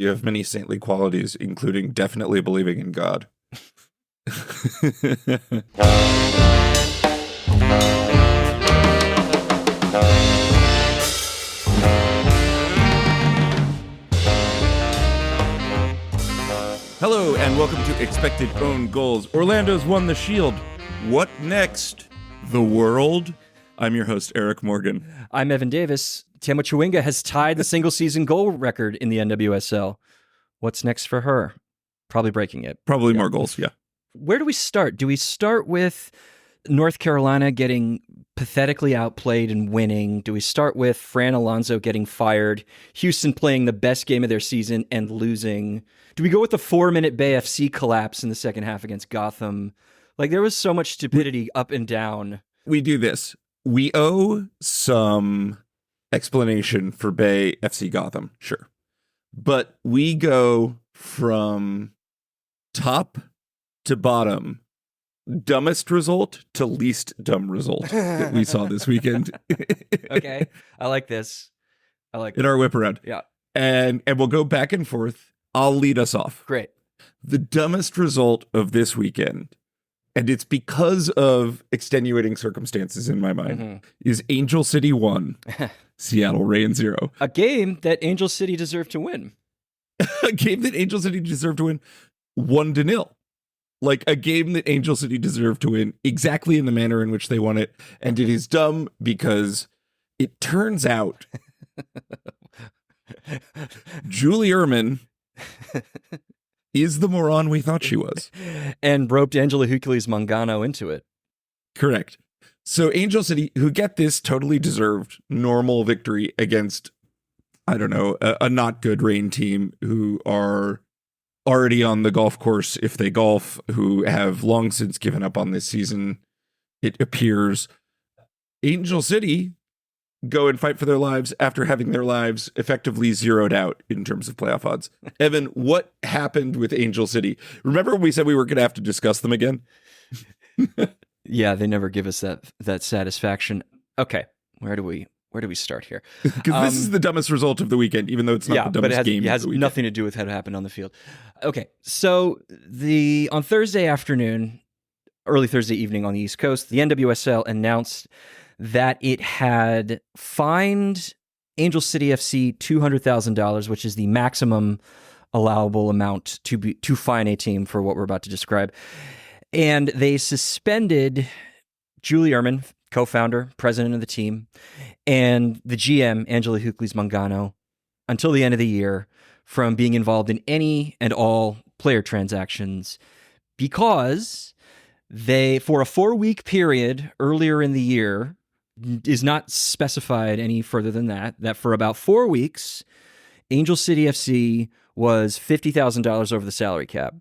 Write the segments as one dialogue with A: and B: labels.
A: You have many saintly qualities, including definitely believing in God. Hello, and welcome to Expected Own Goals. Orlando's won the Shield. What next? The world? I'm your host, Eric Morgan.
B: I'm Evan Davis. Tamo Chawinga has tied the single-season goal record in the NWSL. What's next for her? Probably breaking it.
A: Probably more goals, yeah.
B: Where do we start? Do we start with North Carolina getting pathetically outplayed and winning? Do we start with Fran Alonso getting fired, Houston playing the best game of their season and losing? Do we go with the 4-minute Bay FC collapse in the second half against Gotham? Like, there was so much stupidity up and down.
A: We do this. We owe some explanation for Bay FC Gotham, sure. But we go from top to bottom, dumbest result to least dumb result that we saw this weekend.
B: Okay, I like this.
A: In our whip around.
B: Yeah.
A: And we'll go back and forth. I'll lead us off.
B: Great.
A: The dumbest result of this weekend, and it's because of extenuating circumstances in my mind, is Angel City 1, Seattle Reign 0.
B: A game that Angel City deserved to win.
A: A game that Angel City deserved to win 1-0. Like a game that Angel City deserved to win exactly in the manner in which they won it. And it is dumb because it turns out Julie Ehrman is the moron we thought she was.
B: And roped Angela Hercules Mangano into it.
A: Correct. So Angel City, who get this totally deserved normal victory against, I don't know, a not good Reign team who are already on the golf course if they golf, who have long since given up on this season, it appears. Angel City go and fight for their lives after having their lives effectively zeroed out in terms of playoff odds. Evan, what happened with Angel City? Remember when we said we were going to have to discuss them again?
B: Yeah, they never give us that satisfaction. Okay, where do we start here?
A: Because this is the dumbest result of the weekend, even though it's not the dumbest game.
B: It has nothing to do with what happened on the field. Okay, so on Thursday afternoon, early Thursday evening on the East Coast, the NWSL announced that it had fined Angel City FC $200,000, which is the maximum allowable amount to fine a team for what we're about to describe. And they suspended Julie Ehrman, co-founder, president of the team, and the GM, Angela Hercules Mangano, until the end of the year from being involved in any and all player transactions because they, for a 4-week period earlier in the year, is not specified any further than that for about 4 weeks, Angel City FC was $50,000 over the salary cap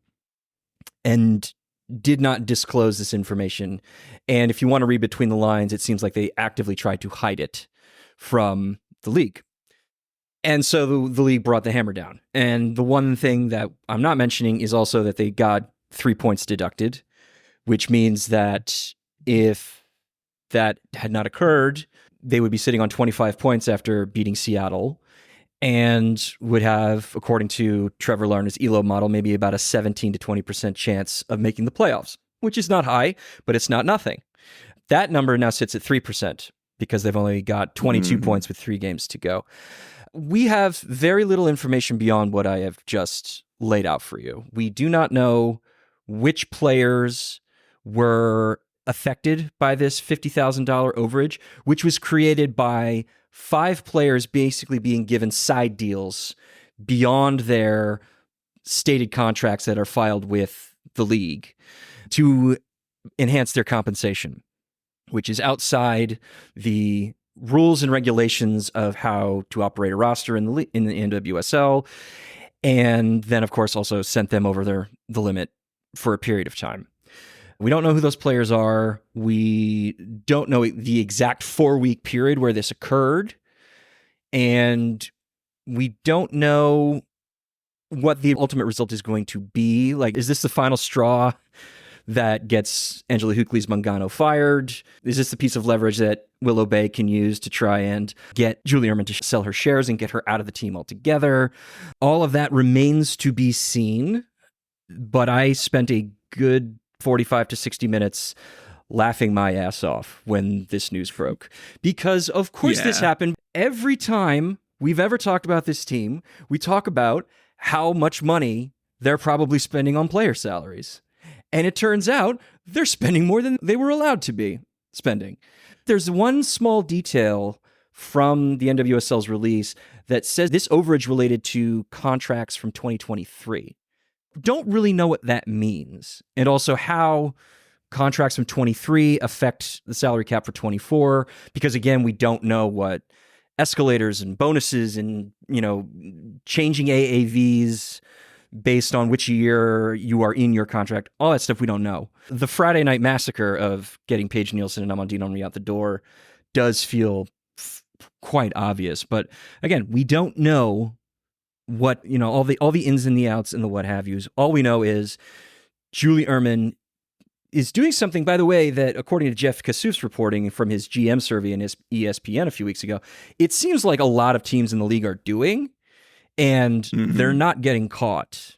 B: and did not disclose this information. And if you want to read between the lines, it seems like they actively tried to hide it from the league. And so the league brought the hammer down. And the one thing that I'm not mentioning is also that they got 3 points deducted, which means that if that had not occurred, they would be sitting on 25 points after beating Seattle and would have, according to Trevor Larner's ELO model, maybe about a 17 to 20% chance of making the playoffs, which is not high, but it's not nothing. That number now sits at 3% because they've only got 22 points with 3 games to go. We have very little information beyond what I have just laid out for you. We do not know which players were affected by this $50,000 overage, which was created by 5 players basically being given side deals beyond their stated contracts that are filed with the league to enhance their compensation, which is outside the rules and regulations of how to operate a roster in the NWSL, and then, of course, also sent them over the limit for a period of time. We don't know who those players are. We don't know the exact 4-week period where this occurred. And we don't know what the ultimate result is going to be. Like, is this the final straw that gets Angela Hucles-Mangano fired? Is this the piece of leverage that Willow Bay can use to try and get Julie Ehrman to sell her shares and get her out of the team altogether? All of that remains to be seen, but I spent a good 45 to 60 minutes laughing my ass off when this news broke. Because, of course, this happened every time we've ever talked about this team. We talk about how much money they're probably spending on player salaries. And it turns out they're spending more than they were allowed to be spending. There's one small detail from the NWSL's release that says this overage related to contracts from 2023. Don't really know what that means. And also how contracts from 23 affect the salary cap for 24, because again, we don't know what escalators and bonuses and, changing AAVs based on which year you are in your contract, all that stuff we don't know. The Friday night massacre of getting Paige Nielsen and Amandine Henry out the door does feel quite obvious. But again, we don't know what, all the ins and the outs and the what have yous. All we know is Julie Ehrman is doing something, by the way, that according to Jeff Kassouf's reporting from his GM survey in his ESPN a few weeks ago, it seems like a lot of teams in the league are doing, and they're not getting caught.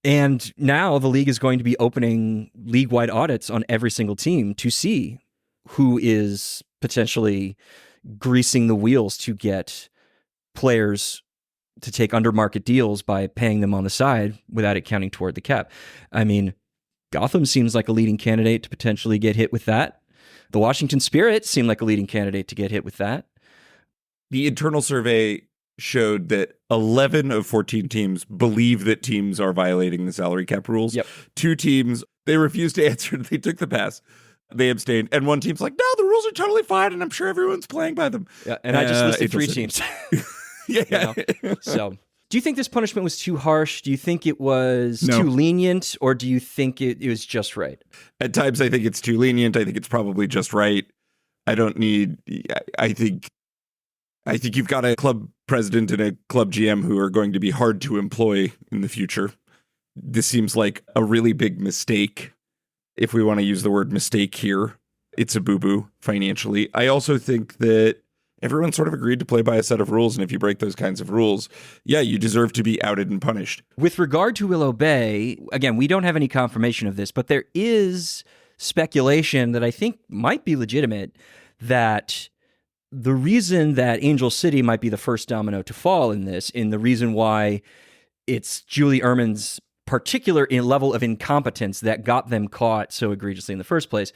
B: And now the league is going to be opening league-wide audits on every single team to see who is potentially greasing the wheels to get players to take under-market deals by paying them on the side without it counting toward the cap. I mean, Gotham seems like a leading candidate to potentially get hit with that. The Washington Spirit seemed like a leading candidate to get hit with that.
A: The internal survey showed that 11 of 14 teams believe that teams are violating the salary cap rules.
B: Yep.
A: 2 teams, they refused to answer. They took the pass. They abstained. And one team's like, no, the rules are totally fine, and I'm sure everyone's playing by them.
B: Yeah, and I just listed 3 teams.
A: Yeah.
B: So, do you think this punishment was too harsh? Do you think it was too lenient? Or do you think it was just right?
A: At times, I think it's too lenient. I think it's probably just right. I think you've got a club president and a club GM who are going to be hard to employ in the future. This seems like a really big mistake. If we want to use the word mistake here, it's a boo-boo financially. I also think that everyone sort of agreed to play by a set of rules, and if you break those kinds of rules, you deserve to be outed and punished.
B: With regard to Willow Bay, again, we don't have any confirmation of this, but there is speculation that I think might be legitimate that the reason that Angel City might be the first domino to fall in this, in the reason why it's Julie Ehrman's particular level of incompetence that got them caught so egregiously in the first place,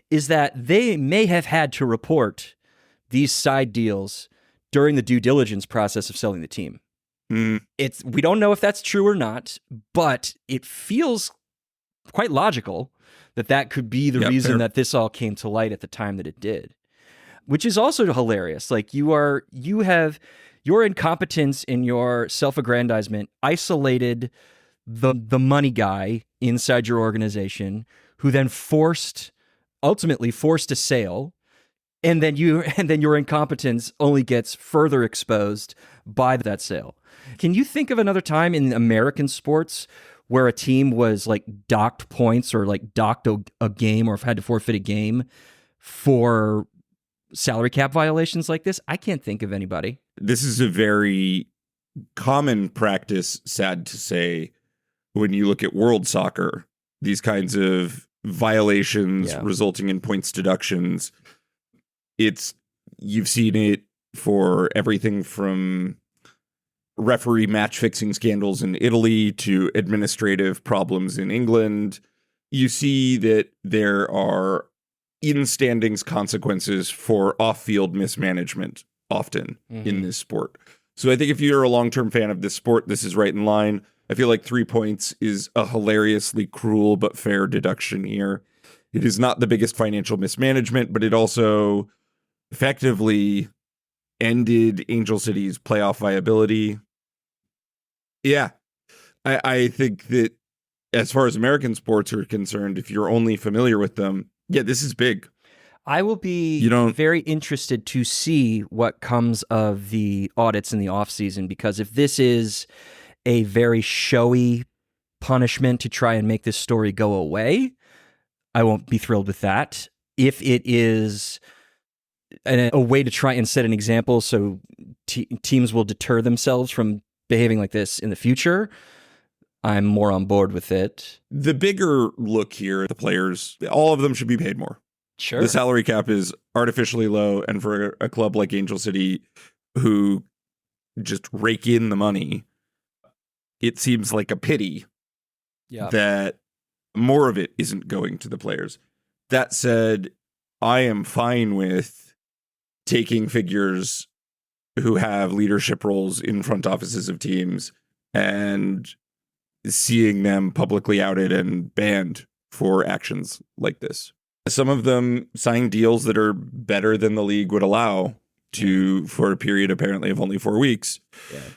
B: is that they may have had to report these side deals during the due diligence process of selling the team. We don't know if that's true or not, but it feels quite logical that could be the reason that this all came to light at the time that it did, which is also hilarious. Like you have your incompetence in your self-aggrandizement isolated the money guy inside your organization, who then ultimately forced a sale. And then your incompetence only gets further exposed by that sale. Can you think of another time in American sports where a team was like docked points or like docked a game or had to forfeit a game for salary cap violations like this? I can't think of anybody.
A: This is a very common practice, sad to say, when you look at world soccer. These kinds of violations resulting in points deductions. You've seen it for everything from referee match fixing scandals in Italy to administrative problems in England. You see that there are in standings consequences for off-field mismanagement often in this sport. So I think if you're a long-term fan of this sport, this is right in line. I feel like 3 points is a hilariously cruel but fair deduction here. It is not the biggest financial mismanagement, but it also effectively ended Angel City's playoff viability. Yeah, I think that as far as American sports are concerned, if you're only familiar with them, this is big.
B: I will be very interested to see what comes of the audits in the offseason, because if this is a very showy punishment to try and make this story go away, I won't be thrilled with that. If it is a way to try and set an example so teams will deter themselves from behaving like this in the future, I'm more on board with it.
A: The bigger look here, the players, all of them should be paid more.
B: Sure.
A: The salary cap is artificially low, and for a club like Angel City, who just rake in the money, it seems like a pity that more of it isn't going to the players. That said, I am fine with taking figures who have leadership roles in front offices of teams and seeing them publicly outed and banned for actions like this. Some of them sign deals that are better than the league would allow to, for a period apparently of only 4 weeks,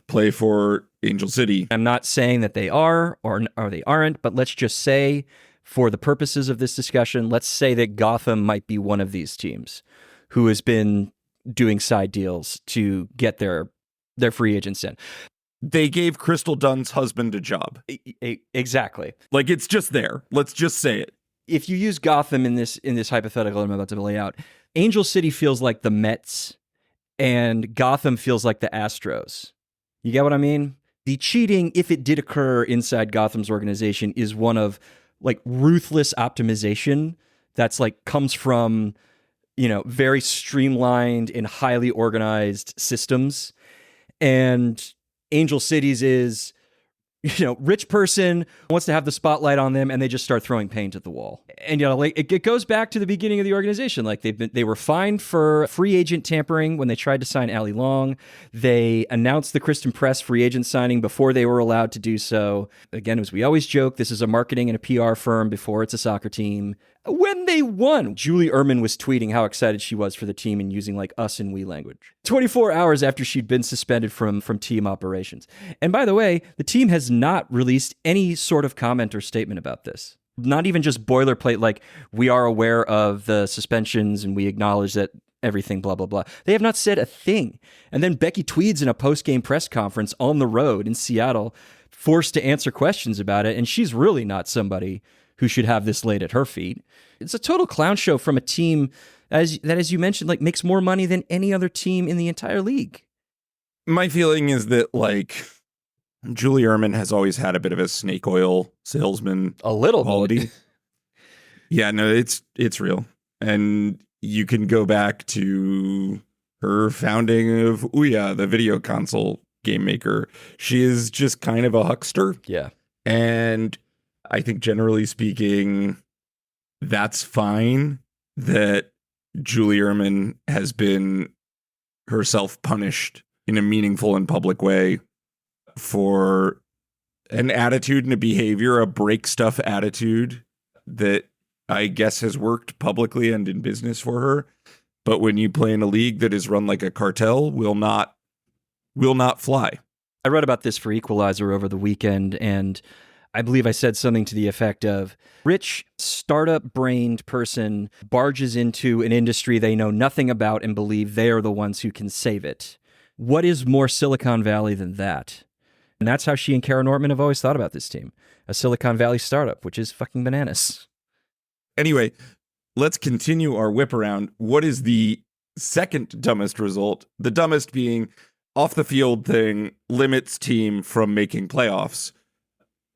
A: play for Angel City.
B: I'm not saying that they are or they aren't, but let's just say, for the purposes of this discussion, let's say that Gotham might be one of these teams who has been doing side deals to get their free agents in.
A: They gave Crystal Dunn's husband a job.
B: Exactly.
A: Like, it's just there. Let's just say it.
B: If you use Gotham in this hypothetical I'm about to lay out, Angel City feels like the Mets and Gotham feels like the Astros. You get what I mean? The cheating, if it did occur inside Gotham's organization, is one of like ruthless optimization that's like comes from, very streamlined and highly organized systems. And Angel City's is, rich person wants to have the spotlight on them and they just start throwing paint at the wall. And, it goes back to the beginning of the organization. Like they were fined for free agent tampering when they tried to sign Allie Long. They announced the Kristen Press free agent signing before they were allowed to do so. Again, as we always joke, this is a marketing and a PR firm before it's a soccer team. When they won, Julie Ehrman was tweeting how excited she was for the team and using like us and we language 24 hours after she'd been suspended from team operations. And by the way, the team has not released any sort of comment or statement about this. Not even just boilerplate, like we are aware of the suspensions and we acknowledge that everything, blah, blah, blah. They have not said a thing. And then Becky Tweed's in a post-game press conference on the road in Seattle, forced to answer questions about it. And she's really not somebody who should have this laid at her feet. It's a total clown show from a team as you mentioned, like makes more money than any other team in the entire league.
A: My feeling is that Julie Ehrman has always had a bit of a snake oil salesman quality. Yeah, no, it's real. And you can go back to her founding of Ouya, the video console game maker. She is just kind of a huckster.
B: Yeah.
A: And I think generally speaking, that's fine that Julie Ehrman has been herself punished in a meaningful and public way for an attitude and a behavior, a break stuff attitude that I guess has worked publicly and in business for her. But when you play in a league that is run like a cartel, will not fly.
B: I read about this for Equalizer over the weekend, and I believe I said something to the effect of rich startup-brained person barges into an industry they know nothing about and believe they are the ones who can save it. What is more Silicon Valley than that? And that's how she and Kara Nortman have always thought about this team. A Silicon Valley startup, which is fucking bananas.
A: Anyway, let's continue our whip around. What is the second dumbest result? The dumbest being off the field thing limits team from making playoffs.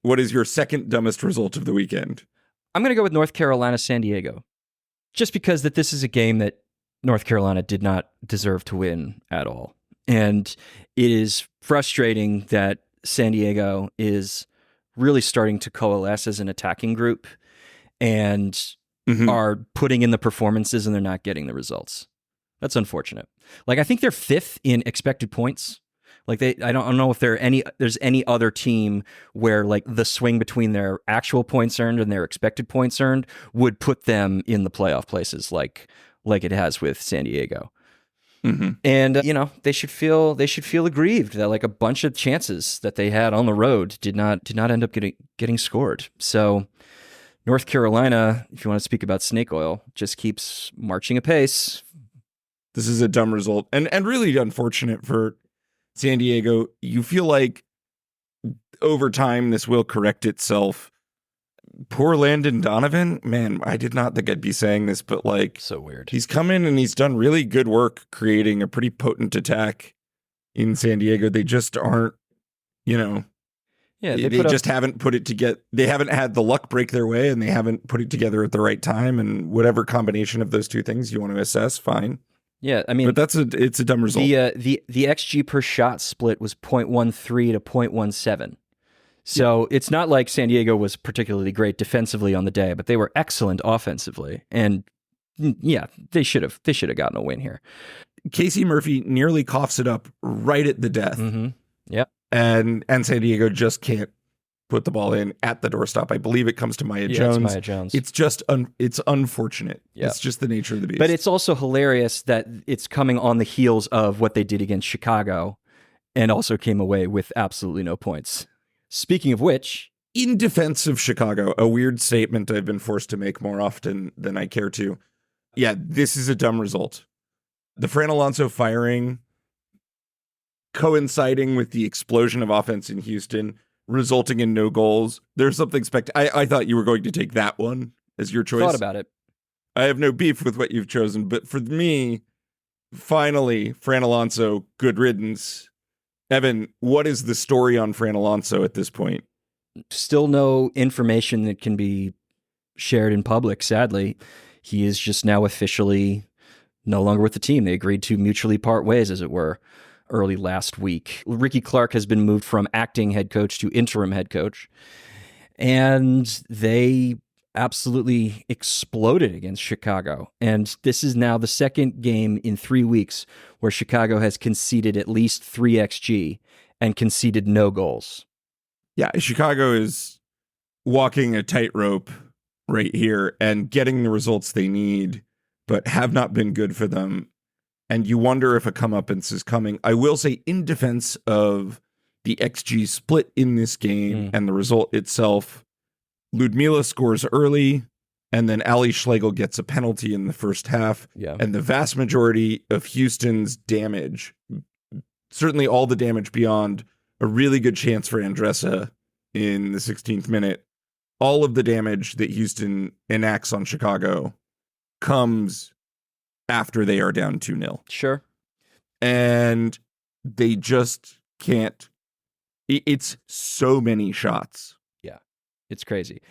A: What is your second dumbest result of the weekend?
B: I'm going to go with North Carolina, San Diego. Just because that this is a game that North Carolina did not deserve to win at all. And it is frustrating that San Diego is really starting to coalesce as an attacking group and are putting in the performances and they're not getting the results. That's unfortunate. Like, I think they're fifth in expected points. Like I don't know if there's any other team where like the swing between their actual points earned and their expected points earned would put them in the playoff places like it has with San Diego. And they should feel aggrieved that like a bunch of chances that they had on the road did not end up getting scored. So North Carolina, if you want to speak about snake oil, just keeps marching apace.
A: This is a dumb result and really unfortunate for San Diego. You feel like over time this will correct itself. poor Landon Donovan, man, I did not think I'd be saying this, but like,
B: So weird.
A: he's come in and he's done really good work creating a pretty potent attack in San Diego. They just aren't,
B: Yeah,
A: they just haven't put it together. They haven't had the luck break their way, and they haven't put it together at the right time. And whatever combination of those two things you want to assess, fine.
B: Yeah, I mean,
A: but it's a dumb result.
B: The XG per shot split was 0.13 to 0.17. So it's not like San Diego was particularly great defensively on the day, but they were excellent offensively. And yeah, they should have gotten a win here.
A: Casey Murphy nearly coughs it up right at the death.
B: Mm-hmm. Yep.
A: And San Diego just can't put the ball in at the doorstop. I believe it comes to Maya Jones.
B: It's Maya Jones.
A: It's just it's unfortunate.
B: Yep.
A: It's just the nature of the beast.
B: But it's also hilarious that it's coming on the heels of what they did against Chicago and also came away with absolutely no points. Speaking of which,
A: in defense of Chicago, a weird statement I've been forced to make more often than I care to. Yeah, this is a dumb result. The Fran Alonso firing coinciding with the explosion of offense in Houston, resulting in no goals. There's something I thought you were going to take that one as your choice.
B: Thought about it.
A: I have no beef with what you've chosen, but for me, finally, Fran Alonso, good riddance. Evan, what is the story on Fran Alonso at this point?
B: Still no information that can be shared in public, sadly. He is just now officially no longer with the team. They agreed to mutually part ways, as it were, early last week. Ricky Clark has been moved from acting head coach to interim head coach, and they absolutely exploded against Chicago. And this is now the second game in 3 weeks where Chicago has conceded at least 3 XG and conceded no goals.
A: Yeah, Chicago is walking a tightrope right here and getting the results they need, but have not been good for them. And you wonder if a comeuppance is coming. I will say, in defense of the XG split in this game and the result itself, Ludmila scores early, and then Ali Schlegel gets a penalty in the first half.
B: Yeah.
A: And the vast majority of Houston's damage, certainly all the damage beyond a really good chance for Andressa in the 16th minute, all of the damage that Houston enacts on Chicago comes after they are down 2-0.
B: Sure.
A: And they just can't. It's so many shots.
B: Yeah, it's crazy.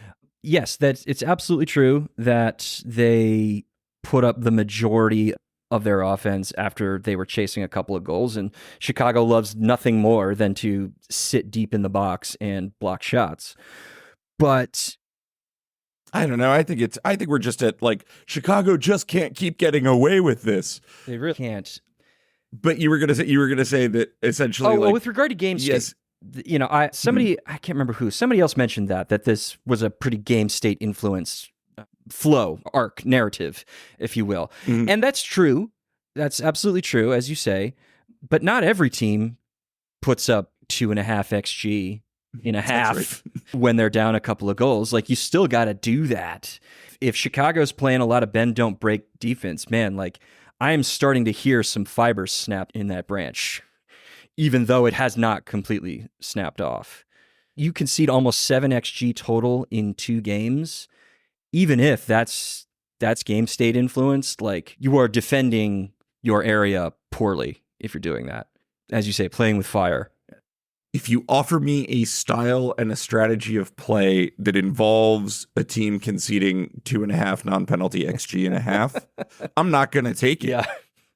B: Yes, it's absolutely true that they put up the majority of their offense after they were chasing a couple of goals, and Chicago loves nothing more than to sit deep in the box and block shots. But
A: I don't know. I think we're just at like Chicago just can't keep getting away with this.
B: They really can't.
A: But you were gonna say that essentially.
B: Well, with regard to game state,
A: yes.
B: I can't remember who. Somebody else mentioned that this was a pretty game state influence flow, arc, narrative, if you will.
A: Mm-hmm.
B: And that's true. That's absolutely true, as you say. But not every team puts up 2.5 XG in a half
A: right.
B: when they're down a couple of goals. Like, you still got to do that. If Chicago's playing a lot of bend, don't break defense, man, like, I am starting to hear some fibers snap in that branch, even though it has not completely snapped off. You concede almost 7 XG total in 2 games. Even if that's game state influenced, like, you are defending your area poorly if you're doing that. As you say, playing with fire.
A: If you offer me a style and a strategy of play that involves a team conceding 2.5 non-penalty XG and a half, I'm not going to take it.
B: Yeah.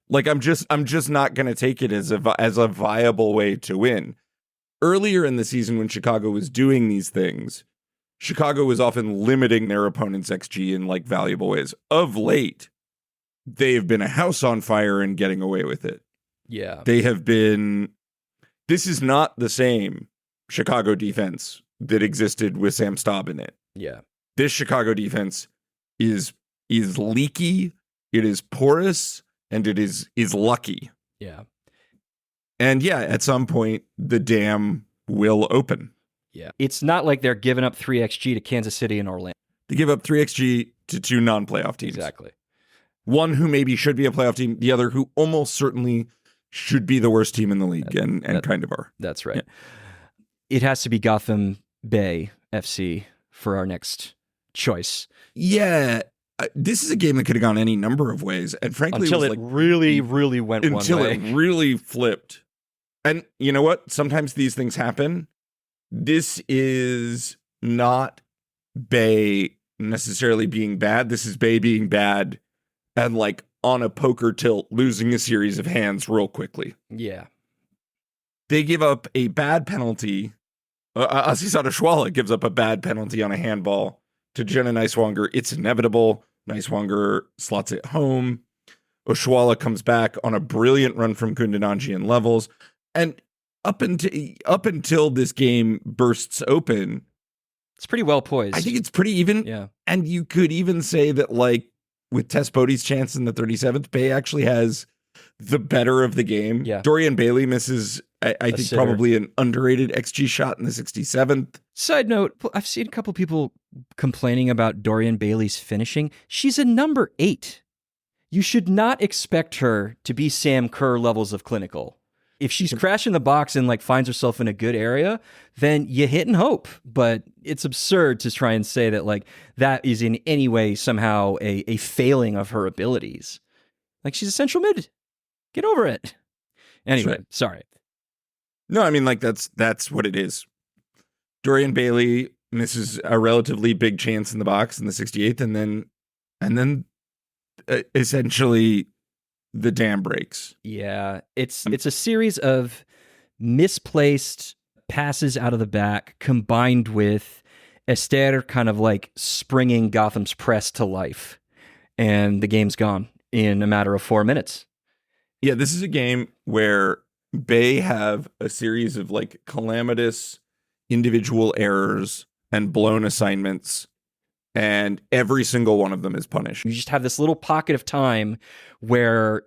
A: Like, I'm just not going to take it as a viable way to win. Earlier in the season, when Chicago was doing these things, Chicago was often limiting their opponent's XG in like valuable ways. Of late, they've been a house on fire and getting away with it.
B: Yeah.
A: They have been. This is not the same Chicago defense that existed with Sam Staub in it.
B: Yeah.
A: This Chicago defense is leaky, it is porous, and it is lucky.
B: Yeah.
A: And yeah, at some point, the dam will open.
B: Yeah. It's not like they're giving up 3 XG to Kansas City and Orlando.
A: They give up 3 XG to 2 non-playoff teams.
B: Exactly.
A: One who maybe should be a playoff team, the other who almost certainly should be the worst team in the league and kind of are.
B: That's right. Yeah. It has to be Gotham Bay FC for our next choice.
A: Yeah. This is a game that could have gone any number of ways. And frankly,
B: Until
A: it was
B: really went one way.
A: until it really flipped. And you know what? Sometimes these things happen. This is not Bay necessarily being bad. This is Bay being bad and like on a poker tilt, losing a series of hands real quickly.
B: Yeah.
A: They give up a bad penalty. Asisata Schwala gives up a bad penalty on a handball to Jenna Neiswanger. It's inevitable. Neiswanger slots it home. Oshwala comes back on a brilliant run from Gundananji and levels. And up until this game bursts open,
B: it's pretty well poised.
A: I think it's pretty even.
B: Yeah.
A: And you could even say that, like, with Tess Bodie's chance in the 37th, Bay actually has the better of the game.
B: Yeah.
A: Dorian Bailey misses, I think,
B: sitter.
A: probably an underrated XG shot in the 67th.
B: Side note, I've seen a couple people complaining about Dorian Bailey's finishing. She's a number 8. You should not expect her to be Sam Kerr levels of clinical. If she's crashing the box and like finds herself in a good area, then you hit and hope. But it's absurd to try and say that like that is in any way somehow a failing of her abilities. Like she's a central mid. Get over it. Anyway,
A: Sure.
B: Sorry.
A: No, I mean, like, that's what it is. Dorian Bailey misses a relatively big chance in the box in the 68th, and then essentially the dam breaks.
B: Yeah, it's a series of misplaced passes out of the back combined with Esther kind of like springing Gotham's press to life, and the game's gone in a matter of 4 minutes.
A: Yeah, this is a game where Bay have a series of like calamitous individual errors and blown assignments, and every single one of them is punished.
B: You just have this little pocket of time where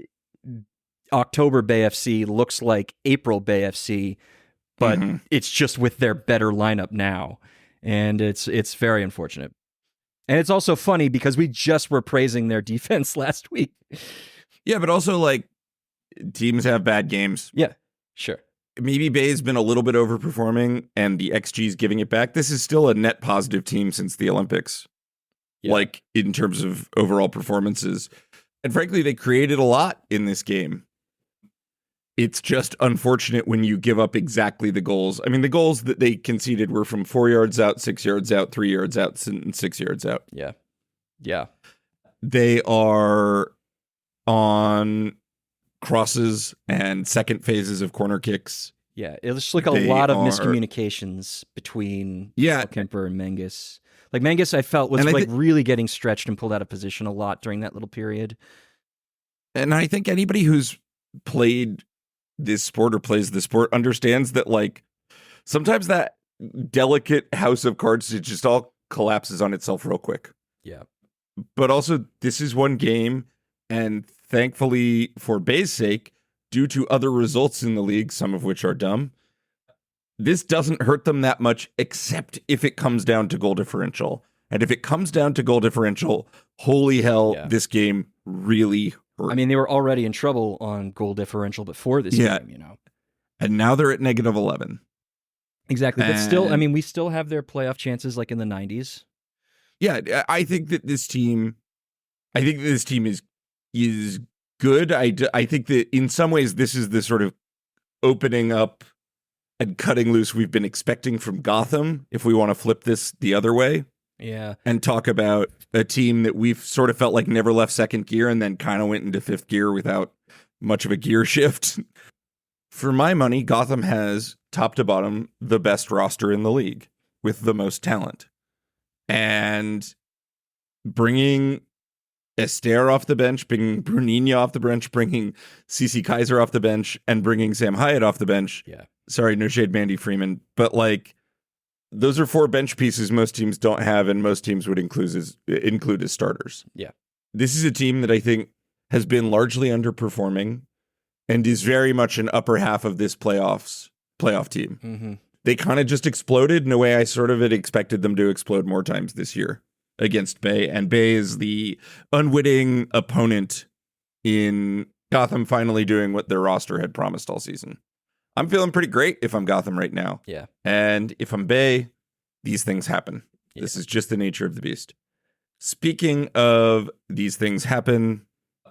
B: October Bay FC looks like April Bay FC, but it's just with their better lineup now. And it's very unfortunate. And it's also funny because we just were praising their defense last week.
A: Yeah, but also like teams have bad games.
B: Yeah, sure.
A: Maybe Bay's been a little bit overperforming and the XG is giving it back. This is still a net positive team since the Olympics. Yeah. Like in terms of overall performances. And frankly, they created a lot in this game. It's just unfortunate when you give up exactly the goals. I mean, the goals that they conceded were from 4 yards out, 6 yards out, 3 yards out, and 6 yards out.
B: Yeah. Yeah.
A: They are on crosses and second phases of corner kicks.
B: Yeah. It looks like a lot of miscommunications between Kemper and Menges. Like Menges, I felt was like really getting stretched and pulled out of position a lot during that little period.
A: And I think anybody who's played this sport or plays the sport understands that like sometimes that delicate house of cards, it just all collapses on itself real quick.
B: Yeah.
A: But also this is one game, and thankfully for Bay's sake, due to other results in the league, some of which are dumb, this doesn't hurt them that much, except if it comes down to goal differential. And if it comes down to goal differential, holy hell, this game really hurt.
B: I mean, they were already in trouble on goal differential before this game, you know.
A: And now they're at -11.
B: Exactly. But still, I mean, we still have their playoff chances like in the 90s.
A: Yeah, I think that this team is good. I think that in some ways this is the sort of opening up and cutting loose we've been expecting from Gotham, if we want to flip this the other way.
B: Yeah.
A: And talk about a team that we've sort of felt like never left second gear and then kind of went into fifth gear without much of a gear shift. For my money, Gotham has, top to bottom, the best roster in the league with the most talent. And bringing Esther off the bench, bringing Bruninho off the bench, bringing Cece Kaiser off the bench, and bringing Sam Hyatt off the bench.
B: Yeah.
A: Sorry, no shade, Mandy Freeman. But like, those are 4 bench pieces most teams don't have, and most teams would include as starters.
B: Yeah.
A: This is a team that I think has been largely underperforming and is very much an upper half of this playoff team.
B: Mm-hmm.
A: They kind of just exploded in a way I sort of had expected them to explode more times this year against Bay. And Bay is the unwitting opponent in Gotham finally doing what their roster had promised all season. I'm feeling pretty great if I'm Gotham right now.
B: Yeah.
A: And if I'm Bay, these things happen. This is just the nature of the beast. Speaking of these things happen,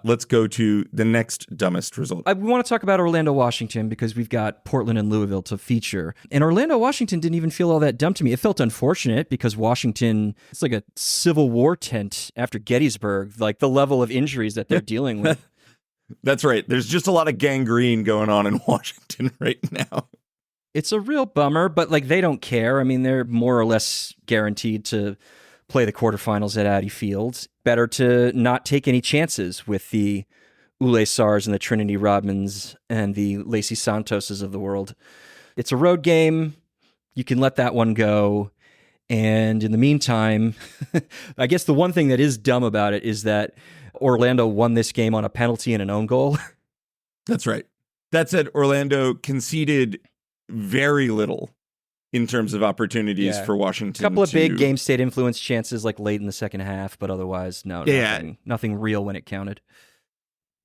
A: let's go to the next dumbest result.
B: We want to talk about Orlando, Washington, because we've got Portland and Louisville to feature. And Orlando, Washington didn't even feel all that dumb to me. It felt unfortunate because Washington, it's like a Civil War tent after Gettysburg, like the level of injuries that they're dealing with.
A: That's right. There's just a lot of gangrene going on in Washington right now.
B: It's a real bummer, but like they don't care. I mean, they're more or less guaranteed to play the quarterfinals at Audi Field. Better to not take any chances with the Ule Sars and the Trinity Rodmans and the Lacey Santoses of the world. It's a road game. You can let that one go. And in the meantime, I guess the one thing that is dumb about it is that Orlando won this game on a penalty and an own goal.
A: That's right. That said, Orlando conceded very little in terms of opportunities for Washington.
B: A couple of big game state influence chances like late in the second half, but otherwise, nothing real when it counted.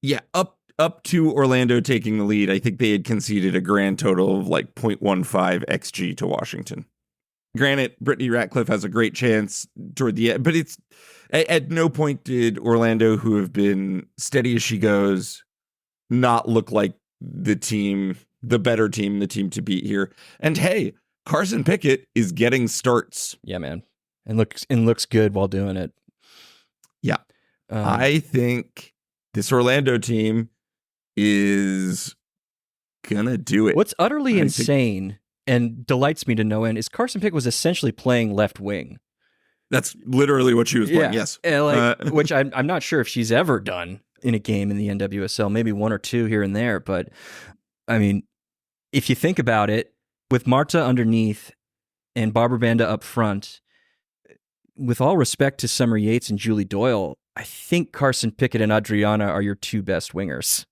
A: Yeah, up to Orlando taking the lead, I think they had conceded a grand total of like 0.15 XG to Washington. Granted, Brittany Ratcliffe has a great chance toward the end, but it's at no point did Orlando, who have been steady as she goes, not look like the team, the better team, the team to beat here. And hey, Carson Pickett is getting starts.
B: Yeah, man. And looks good while doing it.
A: Yeah. I think this Orlando team is gonna do it.
B: What's utterly insane and delights me to no end is Carson Pickett was essentially playing left wing.
A: That's literally what she was playing, yes.
B: Which I'm not sure if she's ever done in a game in the NWSL, maybe one or two here and there. But, I mean, if you think about it, with Marta underneath and Barbara Banda up front, with all respect to Summer Yates and Julie Doyle, I think Carson Pickett and Adriana are your two best wingers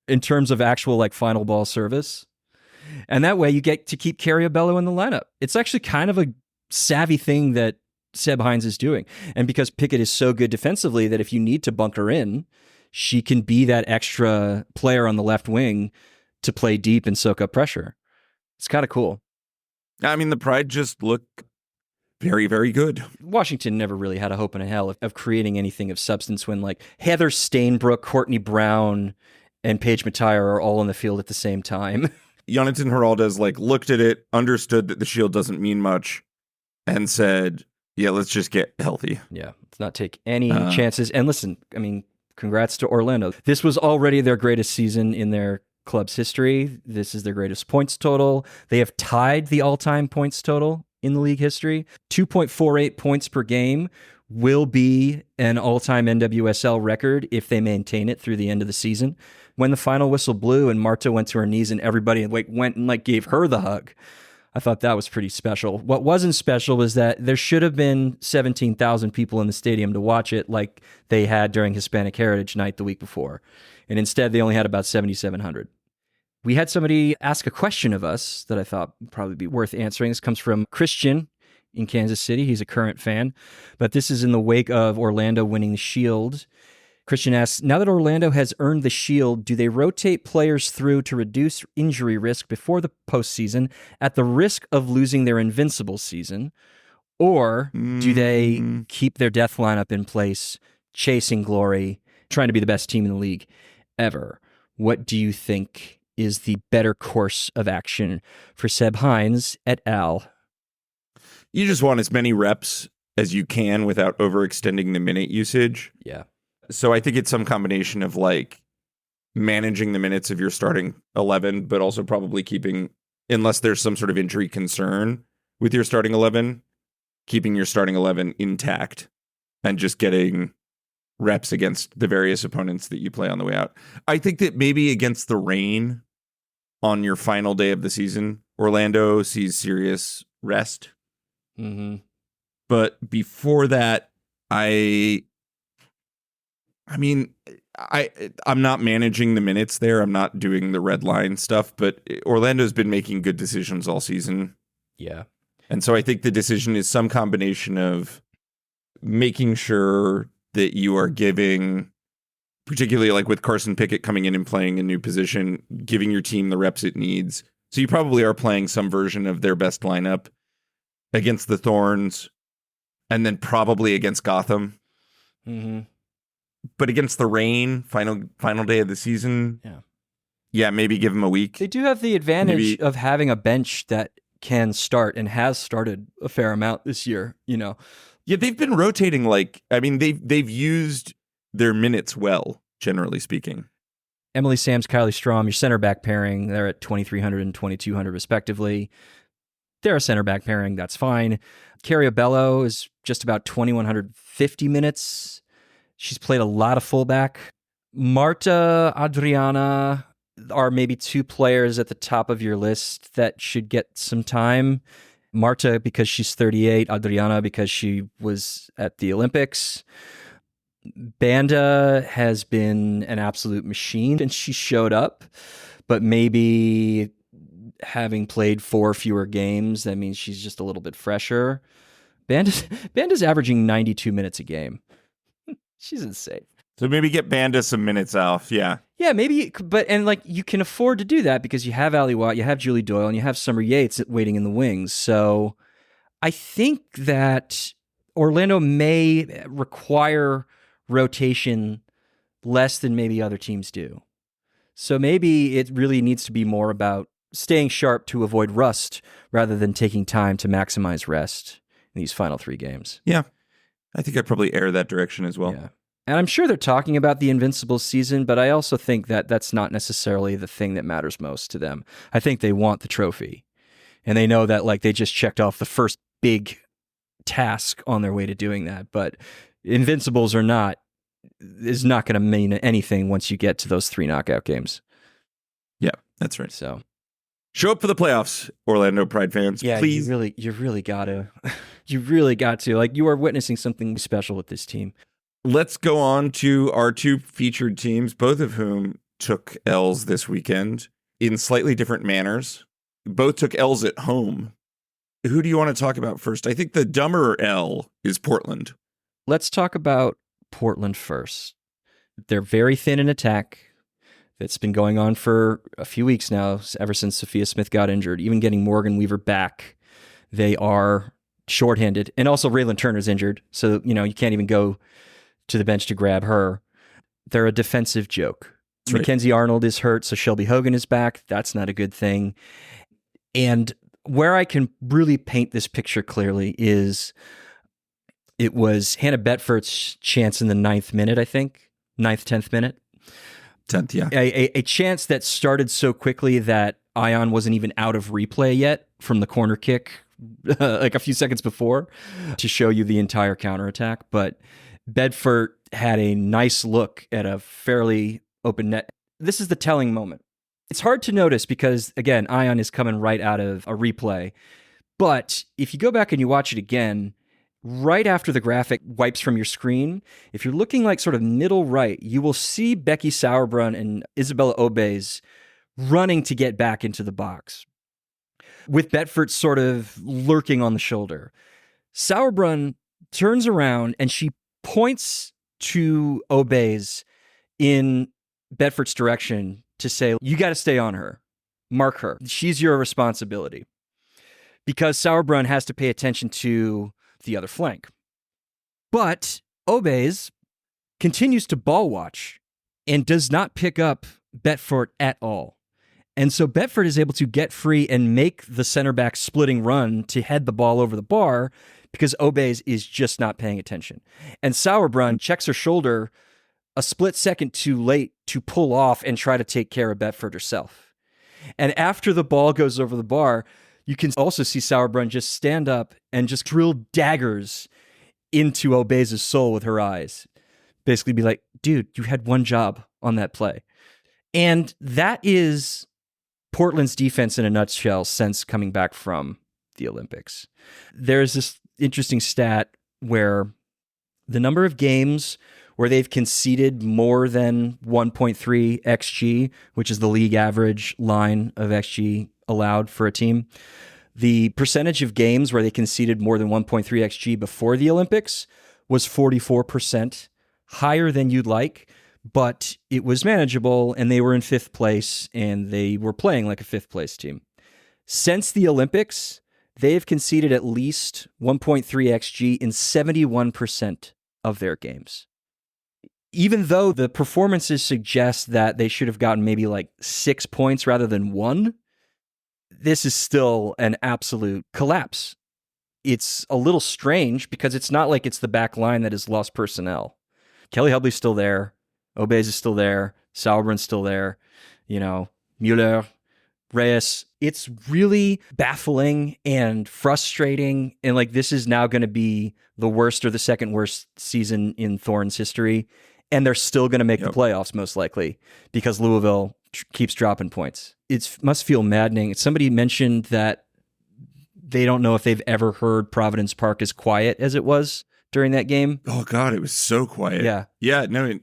B: in terms of actual like final ball service. And that way you get to keep Carriabello in the lineup. It's actually kind of a savvy thing that Seb Hines is doing. And because Pickett is so good defensively that if you need to bunker in, she can be that extra player on the left wing to play deep and soak up pressure. It's kind of cool.
A: I mean, the Pride just look very, very good.
B: Washington never really had a hope in a hell of creating anything of substance when like Heather Stainbrook, Courtney Brown, and Paige Matire are all on the field at the same time.
A: Jonathan Heraldez like looked at it, understood that the shield doesn't mean much, and said, yeah, let's just get healthy.
B: Yeah, let's not take any chances. And listen, I mean, congrats to Orlando. This was already their greatest season in their club's history. This is their greatest points total. They have tied the all-time points total in the league history. 2.48 points per game will be an all-time NWSL record if they maintain it through the end of the season. When the final whistle blew and Marta went to her knees and everybody went and gave her the hug, I thought that was pretty special. What wasn't special was that there should have been 17,000 people in the stadium to watch it like they had during Hispanic Heritage Night the week before. And instead, they only had about 7,700. We had somebody ask a question of us that I thought would probably be worth answering. This comes from Christian in Kansas City. He's a current fan, but this is in the wake of Orlando winning the Shield. Christian asks, now that Orlando has earned the Shield, do they rotate players through to reduce injury risk before the postseason at the risk of losing their invincible season? Or do they keep their death lineup in place, chasing glory, trying to be the best team in the league ever? What do you think is the better course of action for Seb Hines et al.?
A: You just want as many reps as you can without overextending the minute usage.
B: Yeah.
A: So I think it's some combination of like managing the minutes of your starting 11, but also probably keeping, unless there's some sort of injury concern with your starting 11, keeping your starting 11 intact and just getting reps against the various opponents that you play on the way out. I think that maybe against the Reign on your final day of the season, Orlando sees serious rest.
B: Mm-hmm.
A: But before that, I'm not managing the minutes there. I'm not doing the red line stuff, but Orlando's been making good decisions all season.
B: Yeah.
A: And so I think the decision is some combination of making sure that you are giving, particularly like with Carson Pickett coming in and playing a new position, giving your team the reps it needs. So you probably are playing some version of their best lineup against the Thorns. and then probably against Gotham.
B: Mm-hmm.
A: But against the Reign, final day of the season, yeah, maybe give them a week.
B: They do have the advantage of having a bench that can start and has started a fair amount this year, Yeah,
A: they've been rotating they've used their minutes well, generally speaking.
B: Emily Sams, Kylie Strom, your center back pairing, they're at 2,300 and 2,200 respectively. They're a center back pairing, that's fine. Carrie Bello is just about 2,150 minutes. She's played a lot of fullback. Marta, Adriana are maybe two players at the top of your list that should get some time. Marta because she's 38, Adriana because she was at the Olympics. Banda has been an absolute machine and she showed up, but maybe having played 4 fewer games, that means she's just a little bit fresher. Banda's averaging 92 minutes a game. She's insane.
A: So maybe get Banda some minutes off, yeah.
B: Yeah, maybe, you can afford to do that because you have Ali Watt, you have Julie Doyle, and you have Summer Yates waiting in the wings. So I think that Orlando may require rotation less than maybe other teams do. So maybe it really needs to be more about staying sharp to avoid rust rather than taking time to maximize rest in these final 3 games.
A: Yeah, I think I'd probably err that direction as well.
B: Yeah. And I'm sure they're talking about the Invincibles season, but I also think that that's not necessarily the thing that matters most to them. I think they want the trophy. And they know that they just checked off the first big task on their way to doing that. But Invincibles or not is not going to mean anything once you get to those 3 knockout games.
A: Yeah, that's right.
B: So
A: show up for the playoffs, Orlando Pride fans.
B: Yeah,
A: please.
B: You really got to. You really got to. You are witnessing something special with this team.
A: Let's go on to our 2 featured teams, both of whom took L's this weekend in slightly different manners. Both took L's at home. Who do you want to talk about first? I think the dumber L is Portland.
B: Let's talk about Portland first. They're very thin in attack. It's been going on for a few weeks now, ever since Sophia Smith got injured. Even getting Morgan Weaver back, they are shorthanded. And also Raylan Turner's injured, so you can't even go to the bench to grab her. They're a defensive joke. That's right. Mackenzie Arnold is hurt, so Shelby Hogan is back. That's not a good thing. And where I can really paint this picture clearly is it was Hannah Betford's chance in the 9th minute, I think. 9th, 10th minute.
A: 10th, yeah.
B: A chance that started so quickly that Ion wasn't even out of replay yet from the corner kick a few seconds before to show you the entire counterattack. But Bedford had a nice look at a fairly open net. This is the telling moment. It's hard to notice because, again, Ion is coming right out of a replay. But if you go back and you watch it again, right after the graphic wipes from your screen, if you're looking sort of middle right, you will see Becky Sauerbrunn and Isabella Obeys running to get back into the box, with Bedford sort of lurking on the shoulder. Sauerbrunn turns around and she points to Obeys in Bedford's direction to say, you got to stay on her. Mark her. She's your responsibility. Because Sauerbrunn has to pay attention to the other flank. But Obeys continues to ball watch and does not pick up Bedford at all. And so Bedford is able to get free and make the center back splitting run to head the ball over the bar because Obeys is just not paying attention. And Sauerbrunn checks her shoulder a split second too late to pull off and try to take care of Bedford herself. And after the ball goes over the bar, you can also see Sauerbrunn just stand up and just drill daggers into Obeys' soul with her eyes. Basically be like, dude, you had one job on that play. And that is Portland's defense in a nutshell since coming back from the Olympics. There's this interesting stat where the number of games where they've conceded more than 1.3 XG, which is the league average line of XG allowed for a team. The percentage of games where they conceded more than 1.3 XG before the Olympics was 44%, higher than you'd like, but it was manageable, and they were in 5th place, and they were playing like a 5th place team. Since the Olympics, they've conceded at least 1.3 XG in 71% of their games. Even though the performances suggest that they should have gotten maybe like 6 points rather than 1, this is still an absolute collapse. It's a little strange because it's not like it's the back line that has lost personnel. Kelly Hubley's still there. Obey's is still there. Sauerbrun's still there. Mueller, Reyes. It's really baffling and frustrating. And like, this is now going to be the worst or the second worst season in Thorns history. And they're still going to make the playoffs, most likely, because Louisville keeps dropping points. It must feel maddening. Somebody mentioned that they don't know if they've ever heard Providence Park as quiet as it was during that game.
A: Oh, God, it was so quiet.
B: Yeah.
A: Yeah, no,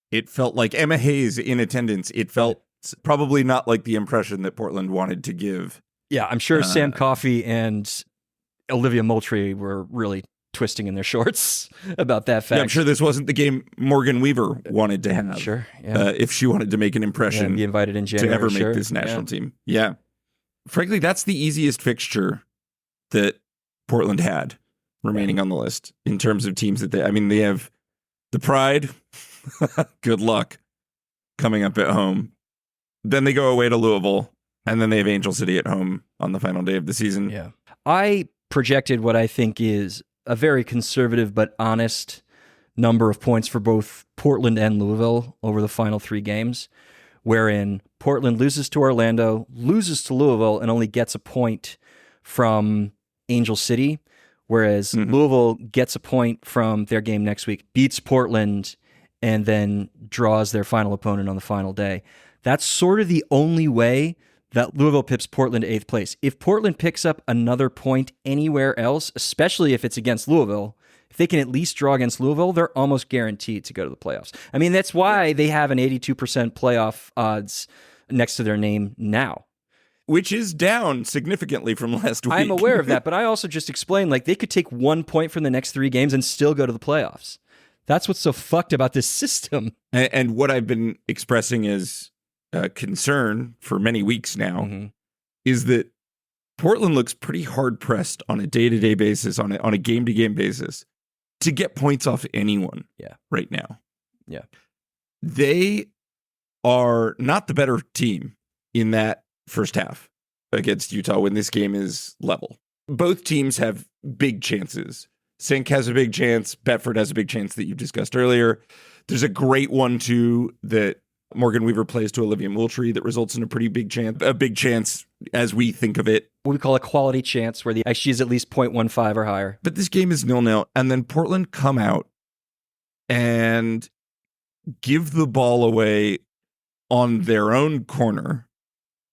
A: it felt like Emma Hayes in attendance. It felt probably not like the impression that Portland wanted to give.
B: Yeah, I'm sure Sam Coffey and Olivia Moultrie were really twisting in their shorts about that fact.
A: Yeah, I'm sure this wasn't the game Morgan Weaver wanted to have.
B: Sure, yeah.
A: If she wanted to make an impression,
B: be invited in January,
A: to ever make this national team. Yeah. Frankly, that's the easiest fixture that Portland had remaining on the list in terms of teams that they have the Pride. Good luck coming up at home. Then they go away to Louisville, and then they have Angel City at home on the final day of the season.
B: Yeah. I projected what I think is a very conservative but honest number of points for both Portland and Louisville over the final 3 games, wherein Portland loses to Orlando, loses to Louisville, and only gets a point from Angel City, whereas Louisville gets a point from their game next week, beats Portland, and then draws their final opponent on the final day. That's sort of the only way that Louisville pips Portland to 8th place. If Portland picks up another point anywhere else, especially if it's against Louisville, if they can at least draw against Louisville, they're almost guaranteed to go to the playoffs. I mean, that's why they have an 82% playoff odds next to their name now.
A: Which is down significantly from last week.
B: I'm aware of that, but I also just explained, like, they could take 1 point from the next 3 games and still go to the playoffs. That's what's so fucked about this system.
A: And what I've been expressing is concern for many weeks now is that Portland looks pretty hard pressed on a day-to-day basis, on a game-to-game basis, to get points off anyone right now.
B: Yeah.
A: They are not the better team in that first half against Utah when this game is level. Both teams have big chances. Sink has a big chance. Betford has a big chance that you discussed earlier. There's a great 1-2 that Morgan Weaver plays to Olivia Moultrie that results in a pretty big chance. A big chance as we think of it.
B: What we call a quality chance, where the XG is at least 0.15 or higher.
A: But this game is 0-0. And then Portland come out and give the ball away on their own corner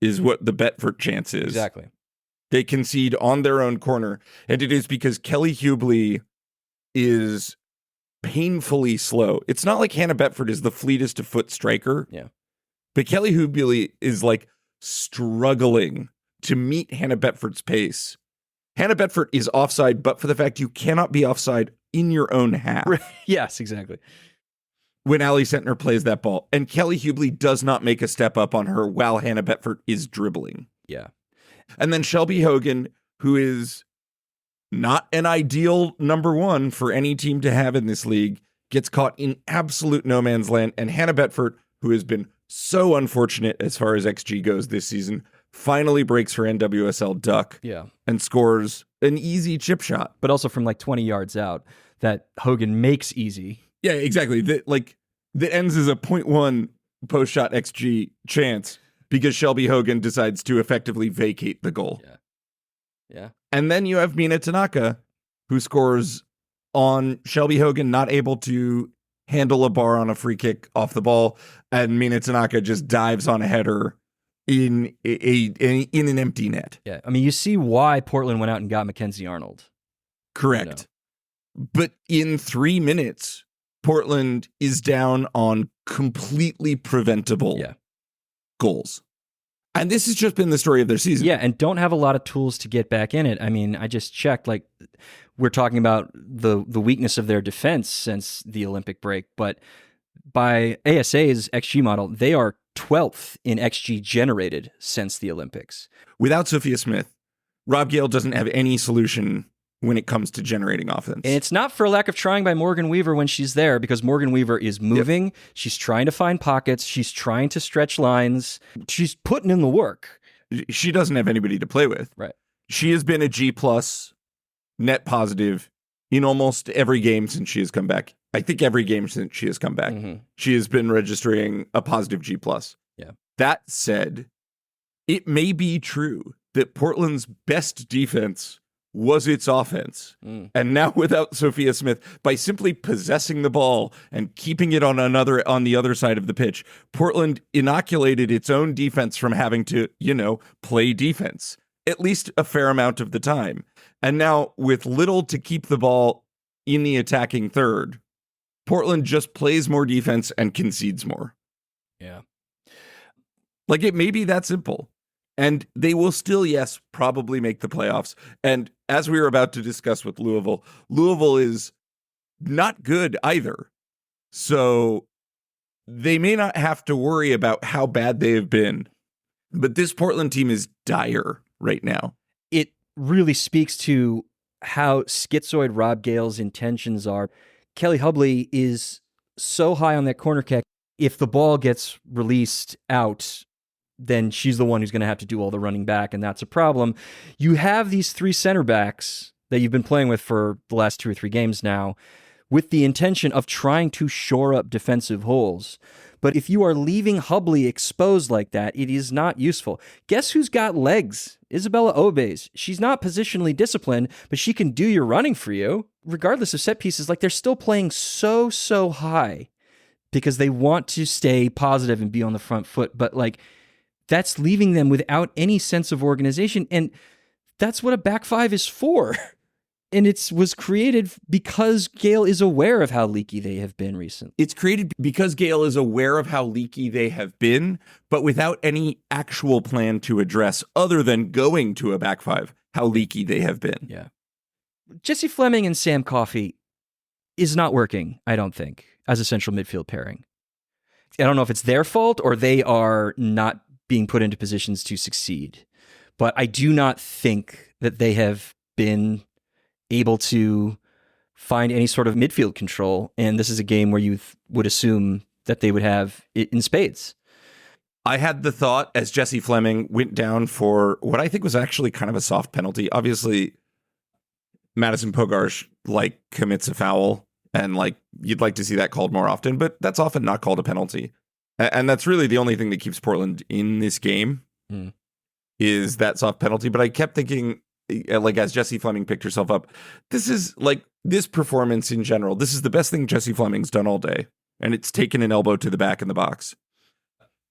A: is what the Betford chance is.
B: Exactly.
A: They concede on their own corner. And it is because Kelly Hubley is painfully slow. It's not like Hannah Betford is the fleetest of foot striker.
B: Yeah.
A: But Kelly Hubley is like struggling to meet Hannah Betford's pace. Hannah Betford is offside, but for the fact you cannot be offside in your own half.
B: Yes, exactly.
A: When Allie Sentner plays that ball. And Kelly Hubley does not make a step up on her while Hannah Betford is dribbling.
B: Yeah.
A: And then Shelby Hogan, who is not an ideal number 1 for any team to have in this league, gets caught in absolute no man's land. And Hannah Betford, who has been so unfortunate as far as XG goes this season, finally breaks her NWSL duck and scores an easy chip shot.
B: But also from like 20 yards out that Hogan makes easy.
A: Yeah, exactly. That ends as a 0.1 post-shot XG chance because Shelby Hogan decides to effectively vacate the goal.
B: Yeah.
A: And then you have Mina Tanaka, who scores on Shelby Hogan not able to handle a bar on a free kick off the ball, and Mina Tanaka just dives on a header in an empty net.
B: Yeah, I mean, you see why Portland went out and got Mackenzie Arnold.
A: Correct. But in 3 minutes, Portland is down on completely preventable goals. And this has just been the story of their season.
B: Yeah, and don't have a lot of tools to get back in it. I mean, I just checked, like, we're talking about the weakness of their defense since the Olympic break, but by ASA's XG model, they are 12th in XG generated since the Olympics.
A: Without Sophia Smith, Rob Gale doesn't have any solution when it comes to generating offense.
B: And it's not for lack of trying by Morgan Weaver when she's there, because Morgan Weaver is moving. Yep. She's trying to find pockets. She's trying to stretch lines. She's putting in the work.
A: She doesn't have anybody to play with.
B: Right.
A: She has been a G+ net positive in almost every game since she has come back. I think every game since she has come back, she has been registering a positive G+.
B: Yeah.
A: That said, it may be true that Portland's best defense was its offense. And now without Sophia Smith, by simply possessing the ball and keeping it on the other side of the pitch, Portland inoculated its own defense from having to, play defense, at least a fair amount of the time. And now with little to keep the ball in the attacking third, Portland just plays more defense and concedes more.
B: Yeah.
A: Like, it may be that simple. And they will still, yes, probably make the playoffs. And as we were about to discuss with Louisville is not good either. So they may not have to worry about how bad they have been. But this Portland team is dire right now.
B: It really speaks to how schizoid Rob Gale's intentions are. Kelly Hubley is so high on that corner kick. If the ball gets released out, then she's the one who's going to have to do all the running back, and that's a problem. You have these 3 center backs that you've been playing with for the last 2 or 3 games now with the intention of trying to shore up defensive holes. But if you are leaving Hubley exposed like that, it is not useful. Guess who's got legs? Isabella Obeys. She's not positionally disciplined, but she can do your running for you, regardless of set pieces. Like, they're still playing so high because they want to stay positive and be on the front foot. But, like, that's leaving them without any sense of organization. And that's what a back five is for. And it was created because Gale is aware of how leaky they have been recently.
A: It's created because Gale is aware of how leaky they have been, but without any actual plan to address, other than going to a back five, how leaky they have been.
B: Yeah. Jessie Fleming and Sam Coffey is not working, I don't think, as a central midfield pairing. I don't know if it's their fault or they are not being put into positions to succeed. But I do not think that they have been able to find any sort of midfield control. And this is a game where you would assume that they would have it in spades.
A: I had the thought as Jessie Fleming went down for what I think was actually kind of a soft penalty. Obviously, Madison Pogarsh commits a foul, and you'd like to see that called more often, but that's often not called a penalty. And that's really the only thing that keeps Portland in this game is that soft penalty. But I kept thinking, as Jessie Fleming picked herself up, this is this performance in general. This is the best thing Jessie Fleming's done all day. And it's taken an elbow to the back in the box.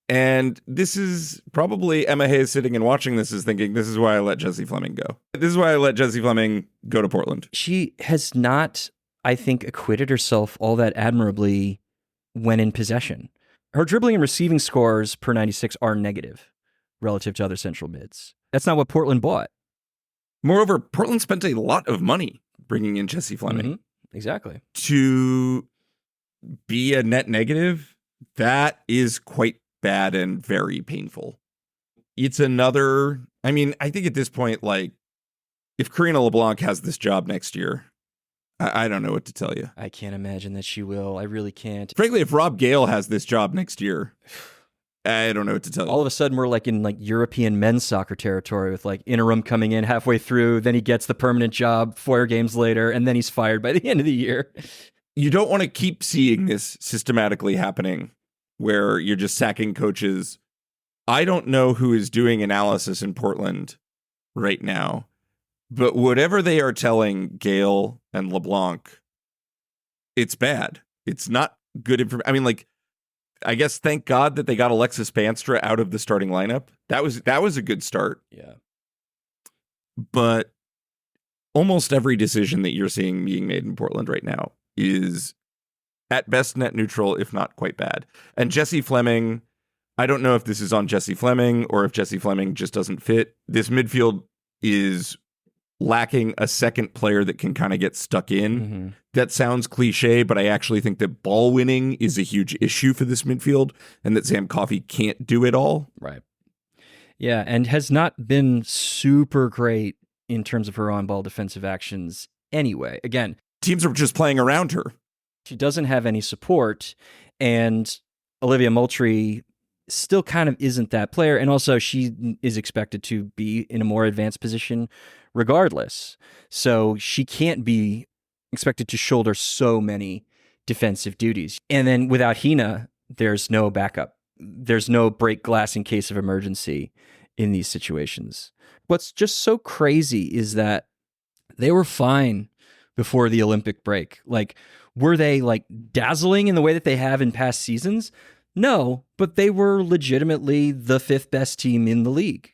A: And this is probably Emma Hayes sitting and watching this is thinking, this is why I let Jessie Fleming go. This is why I let Jessie Fleming go to Portland.
B: She has not, I think, acquitted herself all that admirably when in possession. Her dribbling and receiving scores per 96 are negative relative to other central mids. That's not what Portland bought.
A: Moreover, Portland spent a lot of money bringing in Jessie Fleming.
B: Exactly.
A: To be a net negative, that is quite bad and very painful. It's another, I think at this point, if Karina LeBlanc has this job next year, I don't know what to tell you.
B: I can't imagine that she will. I really can't.
A: Frankly, if Rob Gale has this job next year, I don't know what to tell you.
B: All of a sudden, we're in European men's soccer territory with interim coming in halfway through. Then he gets the permanent job 4 games later, and then he's fired by the end of the year.
A: You don't want to keep seeing this systematically happening where you're just sacking coaches. I don't know who is doing analysis in Portland right now, but whatever they are telling Gale and LeBlanc, it's bad. It's not good information. I guess thank God that they got Alexis Banstra out of the starting lineup. That was a good start.
B: Yeah.
A: But almost every decision that you're seeing being made in Portland right now is at best net neutral, if not quite bad. And Jessie Fleming, I don't know if this is on Jessie Fleming or if Jessie Fleming just doesn't fit. This midfield is lacking a second player that can kind of get stuck in. That sounds cliche, but I actually think that ball winning is a huge issue for this midfield and that Sam Coffey can't do it all.
B: Right. Yeah, and has not been super great in terms of her on-ball defensive actions anyway. Again,
A: teams are just playing around her.
B: She doesn't have any support, and Olivia Moultrie still kind of isn't that player. And also she is expected to be in a more advanced position regardless. So she can't be expected to shoulder so many defensive duties. And then without Hina, there's no backup. There's no break glass in case of emergency in these situations. What's just so crazy is that they were fine before the Olympic break. Like, were they like dazzling in the way that they have in past seasons? No, but they were legitimately the 5th best team in the league.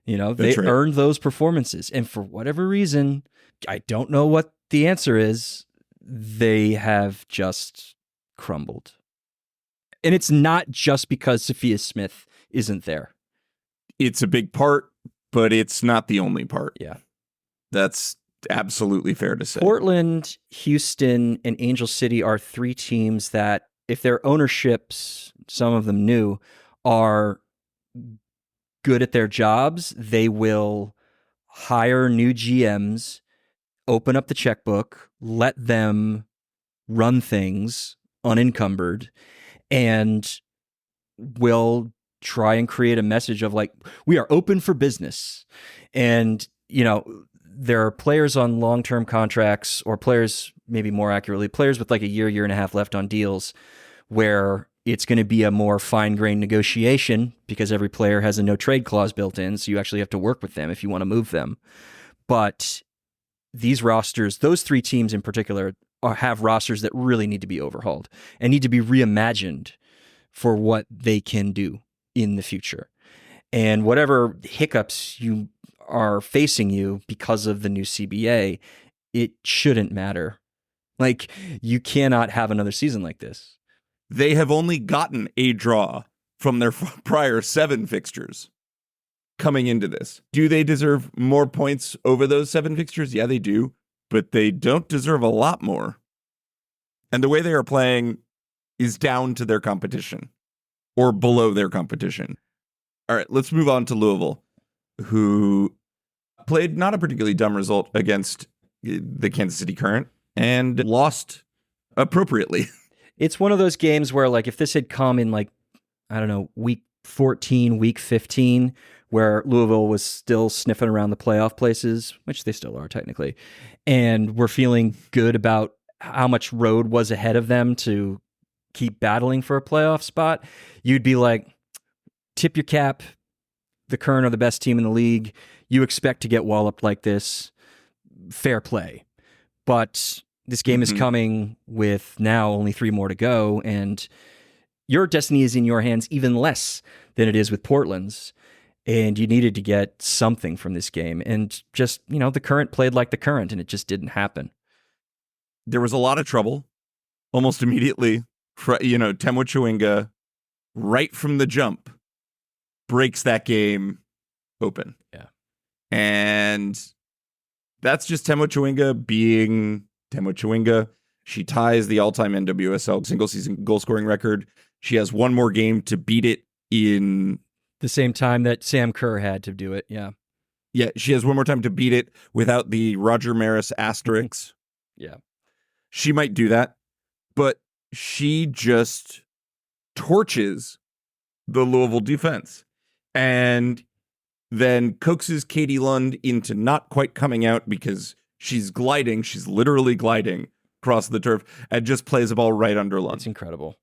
B: You know, they earned those performances. And for whatever reason, I don't know what the answer is, they have just crumbled. And it's not just because Sophia Smith isn't there.
A: It's a big part, but it's not the only part.
B: Yeah.
A: That's absolutely fair to say.
B: Portland, Houston, and Angel City are 3 teams that, if their ownerships, some of them new, are good at their jobs, they will hire new GMs, open up the checkbook, let them run things unencumbered, and will try and create a message of like, we are open for business. And, you know, there are players on long-term contracts, or players, maybe more accurately, players with like a year and a half left on deals, where it's going to be a more fine-grained negotiation because every player has a no-trade clause built in, so you actually have to work with them if you want to move them. But these rosters, those 3 teams in particular, have rosters that really need to be overhauled and need to be reimagined for what they can do in the future. And whatever hiccups you are facing you because of the new CBA, it shouldn't matter. Like, you cannot have another season like this.
A: They have only gotten a draw from their prior 7 fixtures coming into this. Do they deserve more points over those 7 fixtures? Yeah, they do, but they don't deserve a lot more. And the way they are playing is down to their competition, or below their competition. All right, let's move on to Louisville, who played not a particularly dumb result against the Kansas City Current and lost appropriately.
B: It's one of those games where, like, if this had come in, like, I don't know, week 14, week 15, where Louisville was still sniffing around the playoff places, which they still are technically, and we're feeling good about how much road was ahead of them to keep battling for a playoff spot, you'd be like, tip your cap. The Current are the best team in the league. You expect to get walloped like this. Fair play. But this game is coming with now only 3 more to go, and your destiny is in your hands even less than it is with Portland's. And you needed to get something from this game. And just, you know, the Current played like the Current, and it just didn't happen.
A: There was a lot of trouble almost immediately. You know, Temo Chewinga, right from the jump, breaks that game open.
B: Yeah.
A: And that's just Temo Chewinga being Temo Chewinga. She ties the all-time NWSL single-season goal-scoring record. She has one more game to beat it in
B: the same time that Sam Kerr had to do it. Yeah.
A: Yeah, she has one more time to beat it without the Roger Maris asterisks.
B: Yeah.
A: She might do that, but she just torches the Louisville defense and then coaxes Katie Lund into not quite coming out because she's gliding. She's literally gliding across the turf and just plays the ball right under Lund.
B: It's incredible.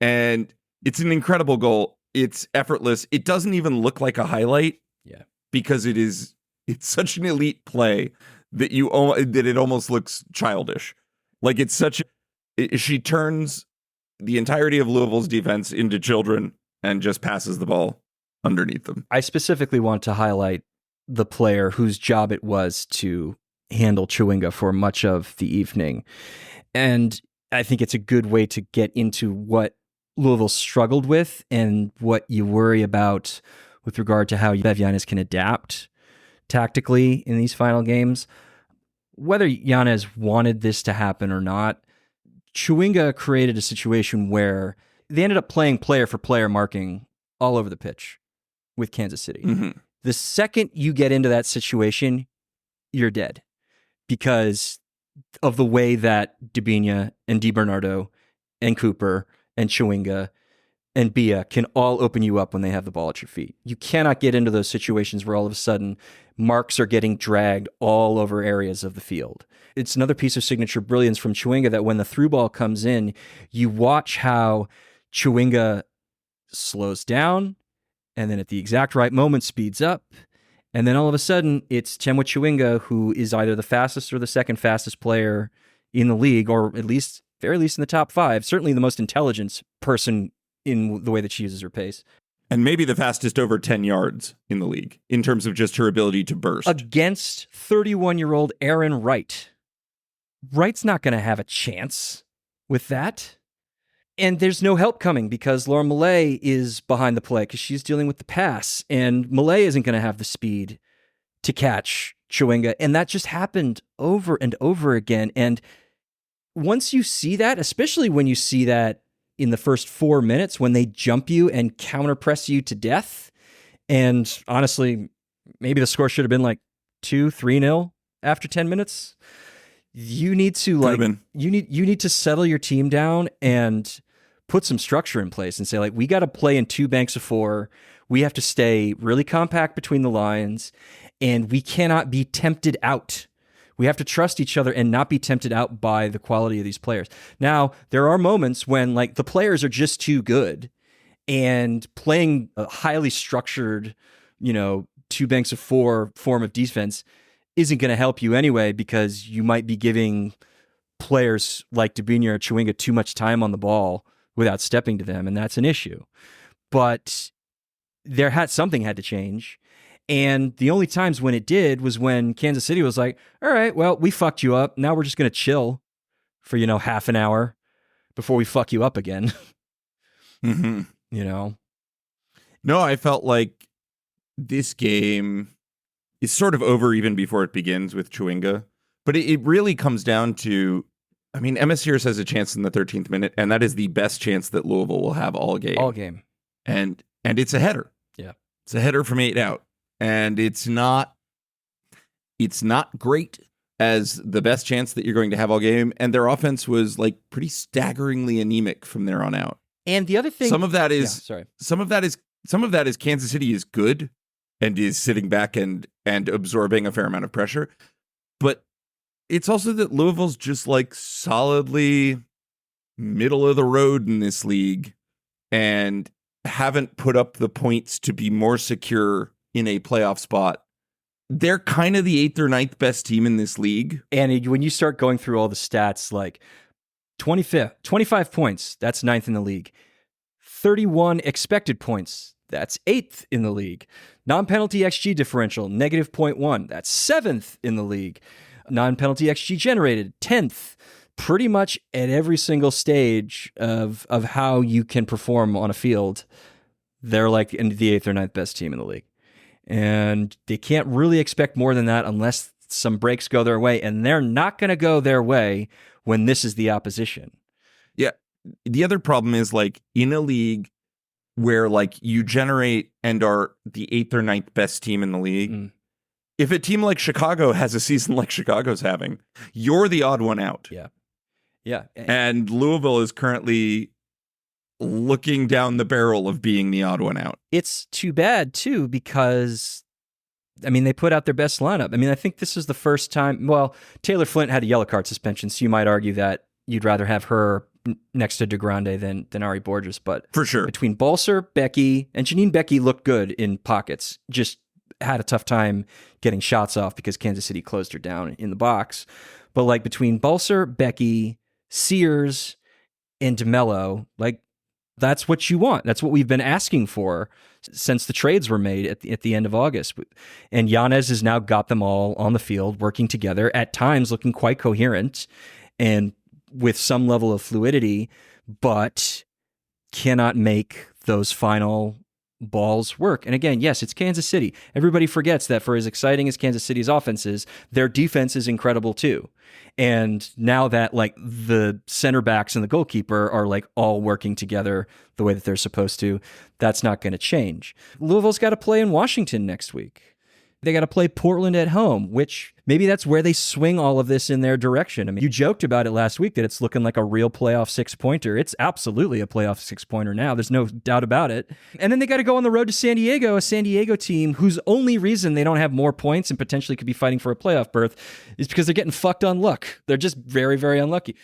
A: And it's an incredible goal. It's effortless. It doesn't even look like a highlight.
B: Yeah.
A: Because it's such an elite play that it almost looks childish. Like she turns the entirety of Louisville's defense into children and just passes the ball underneath them.
B: I specifically want to highlight the player whose job it was to handle Chewinga for much of the evening. And I think it's a good way to get into what Louisville struggled with and what you worry about with regard to how Bev Yanez can adapt tactically in these final games. Whether Yanez wanted this to happen or not, Chewinga created a situation where they ended up playing player for player marking all over the pitch with Kansas City.
A: Mm-hmm.
B: The second you get into that situation, you're dead because of the way that Debinha and DiBernardo and Cooper and Chewinga and Bia can all open you up when they have the ball at your feet. You cannot get into those situations where all of a sudden marks are getting dragged all over areas of the field. It's another piece of signature brilliance from Chewinga that when the through ball comes in, you watch how Chewinga slows down and then at the exact right moment speeds up. And then all of a sudden, it's Temwa Chewinga, who is either the fastest or the second fastest player in the league, or at least, very least in the top 5, certainly the most intelligent person in the way that she uses her pace.
A: And maybe the fastest over 10 yards in the league in terms of just her ability to burst.
B: Against 31-year-old Aaron Wright. Wright's not going to have a chance with that. And there's no help coming because Laura Millay is behind the play because she's dealing with the pass. And Millay isn't going to have the speed to catch Chewinga. And that just happened over and over again. And once you see that, especially when you see that in the first 4 minutes when they jump you and counter press you to death. And honestly, maybe the score should have been like 2-3-0 after 10 minutes. You need to you need to settle your team down and put some structure in place and say, like, we got to play in 2 banks of 4. We have to stay really compact between the lines and we cannot be tempted out. We have to trust each other and not be tempted out by the quality of these players. Now, there are moments when like the players are just too good and playing a highly structured, 2 banks of 4 form of defense isn't going to help you anyway because you might be giving players like Debinha or Chewinga too much time on the ball without stepping to them, and that's an issue. But something had to change. And the only times when it did was when Kansas City was like, all right, well, we fucked you up. Now we're just going to chill for, half an hour before we fuck you up again.
A: Mm-hmm.
B: No,
A: I felt like this game is sort of over even before it begins with Chewinga. But it really comes down to, Emma Sears has a chance in the 13th minute, and that is the best chance that Louisville will have all game.
B: All game.
A: And it's a header.
B: Yeah.
A: It's a header from 8 out. And it's not great as the best chance that you're going to have all game. And their offense was like pretty staggeringly anemic from there on out.
B: And the other thing,
A: some of that is Kansas City is good and is sitting back and absorbing a fair amount of pressure. But it's also that Louisville's just like solidly middle of the road in this league and haven't put up the points to be more secure in a playoff spot. They're kind of the 8th or 9th best team in this league.
B: And when you start going through all the stats, like 25 points, that's 9th in the league. 31 expected points, that's 8th in the league. Non-penalty XG differential, negative 0.1, that's 7th in the league. Non-penalty XG generated, 10th. Pretty much at every single stage of how you can perform on a field, they're like the 8th or 9th best team in the league. And they can't really expect more than that unless some breaks go their way. And they're not going to go their way when this is the opposition.
A: Yeah. The other problem is like in a league where like you generate and are the 8th or 9th best team in the league. If a team like Chicago has a season like Chicago's having, you're the odd one out.
B: Yeah. Yeah.
A: And Louisville is currently looking down the barrel of being the odd one out.
B: It's too bad, too, because, they put out their best lineup. I think this is the first time. Well, Taylor Flint had a yellow card suspension, so you might argue that you'd rather have her next to DeGrande than Ari Borges. But
A: for sure,
B: between Balser, Becky, and Janine Becky looked good in pockets, just had a tough time getting shots off because Kansas City closed her down in the box. But like between Balser, Becky, Sears, and DeMello, like, that's what you want. That's what we've been asking for since the trades were made at the end of August. And Yanez has now got them all on the field, working together, at times looking quite coherent and with some level of fluidity, but cannot make those final balls work. And again, yes, it's Kansas City. Everybody forgets that for as exciting as Kansas City's offense is, their defense is incredible too. And now that like the center backs and the goalkeeper are like all working together the way that they're supposed to, that's not going to change. Louisville's got to play in Washington next week. They got to play Portland at home, which maybe that's where they swing all of this in their direction. I mean, you joked about it last week that it's looking like a real playoff 6-pointer. It's absolutely a playoff 6-pointer now. There's no doubt about it. And then they got to go on the road to San Diego, a San Diego team whose only reason they don't have more points and potentially could be fighting for a playoff berth is because they're getting fucked on luck. They're just very, very unlucky.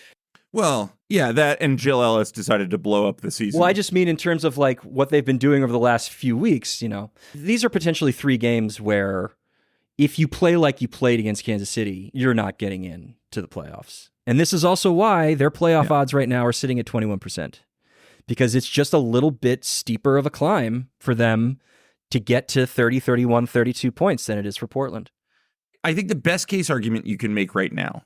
A: Well, yeah, that and Jill Ellis decided to blow up the season.
B: Well, I just mean in terms of like what they've been doing over the last few weeks, these are potentially 3 games where if you play like you played against Kansas City, you're not getting in to the playoffs. And this is also why their playoff odds right now are sitting at 21%, because it's just a little bit steeper of a climb for them to get to 30, 31, 32 points than it is for Portland.
A: I think the best case argument you can make right now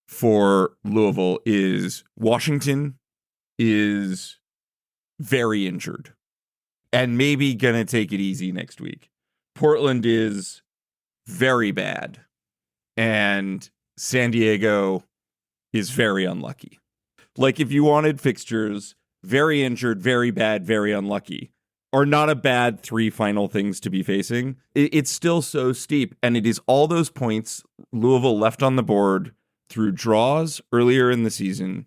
A: for Louisville is Washington is very injured and maybe going to take it easy next week. Portland is very bad, and San Diego is very unlucky. Like, if you wanted fixtures, very injured, very bad, very unlucky, are not a bad 3 final things to be facing. It's still so steep, and it is all those points Louisville left on the board through draws earlier in the season,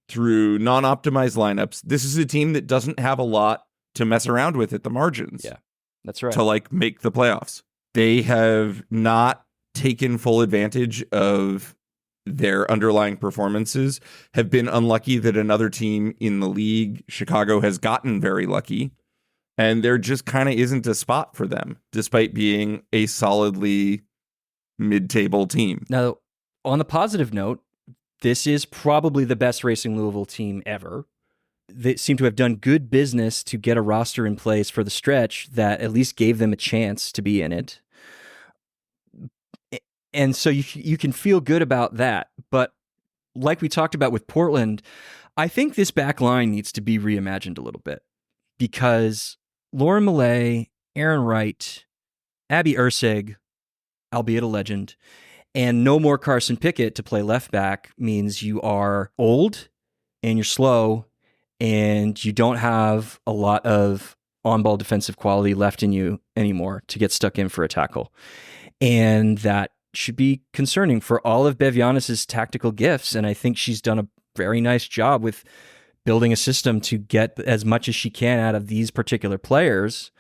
A: through non-optimized lineups. This is a team that doesn't have a lot to mess around with at the margins.
B: Yeah, that's right.
A: To like make the playoffs. They have not taken full advantage of their underlying performances, have been unlucky that another team in the league, Chicago, has gotten very lucky. And there just kind of isn't a spot for them, despite being a solidly mid-table team.
B: Now, on the positive note, this is probably the best Racing Louisville team ever. They seem to have done good business to get a roster in place for the stretch that at least gave them a chance to be in it. And so you can feel good about that. But like we talked about with Portland, I think this back line needs to be reimagined a little bit, because Lauren Millay, Aaron Wright, Abby Erceg, albeit a legend, and no more Carson Pickett to play left back means you are old and you're slow and you don't have a lot of on-ball defensive quality left in you anymore to get stuck in for a tackle. And that should be concerning for all of Bev Giannis's tactical gifts. And I think she's done a very nice job with building a system to get as much as she can out of these particular players.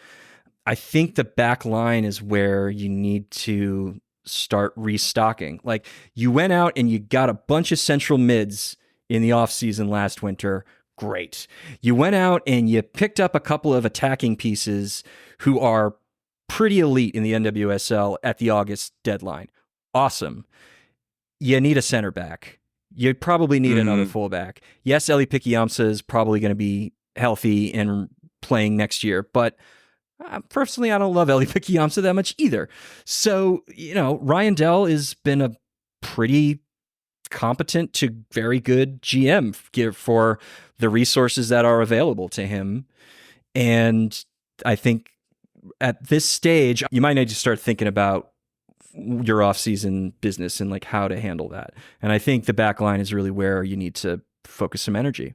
B: I think the back line is where you need to start restocking. Like, you went out and you got a bunch of central mids in the offseason last winter. Great. You went out and you picked up a couple of attacking pieces who are pretty elite in the NWSL at the August deadline. Awesome. You need a center back. You probably need another fullback. Yes, Ellie Pikiamsa is probably going to be healthy and playing next year, but personally, I don't love Ellie Pikiamsa that much either. So, Ryan Dell has been a pretty competent to very good GM for the resources that are available to him. And I think at this stage, you might need to start thinking about your off-season business and like how to handle that. And I think the back line is really where you need to focus some energy.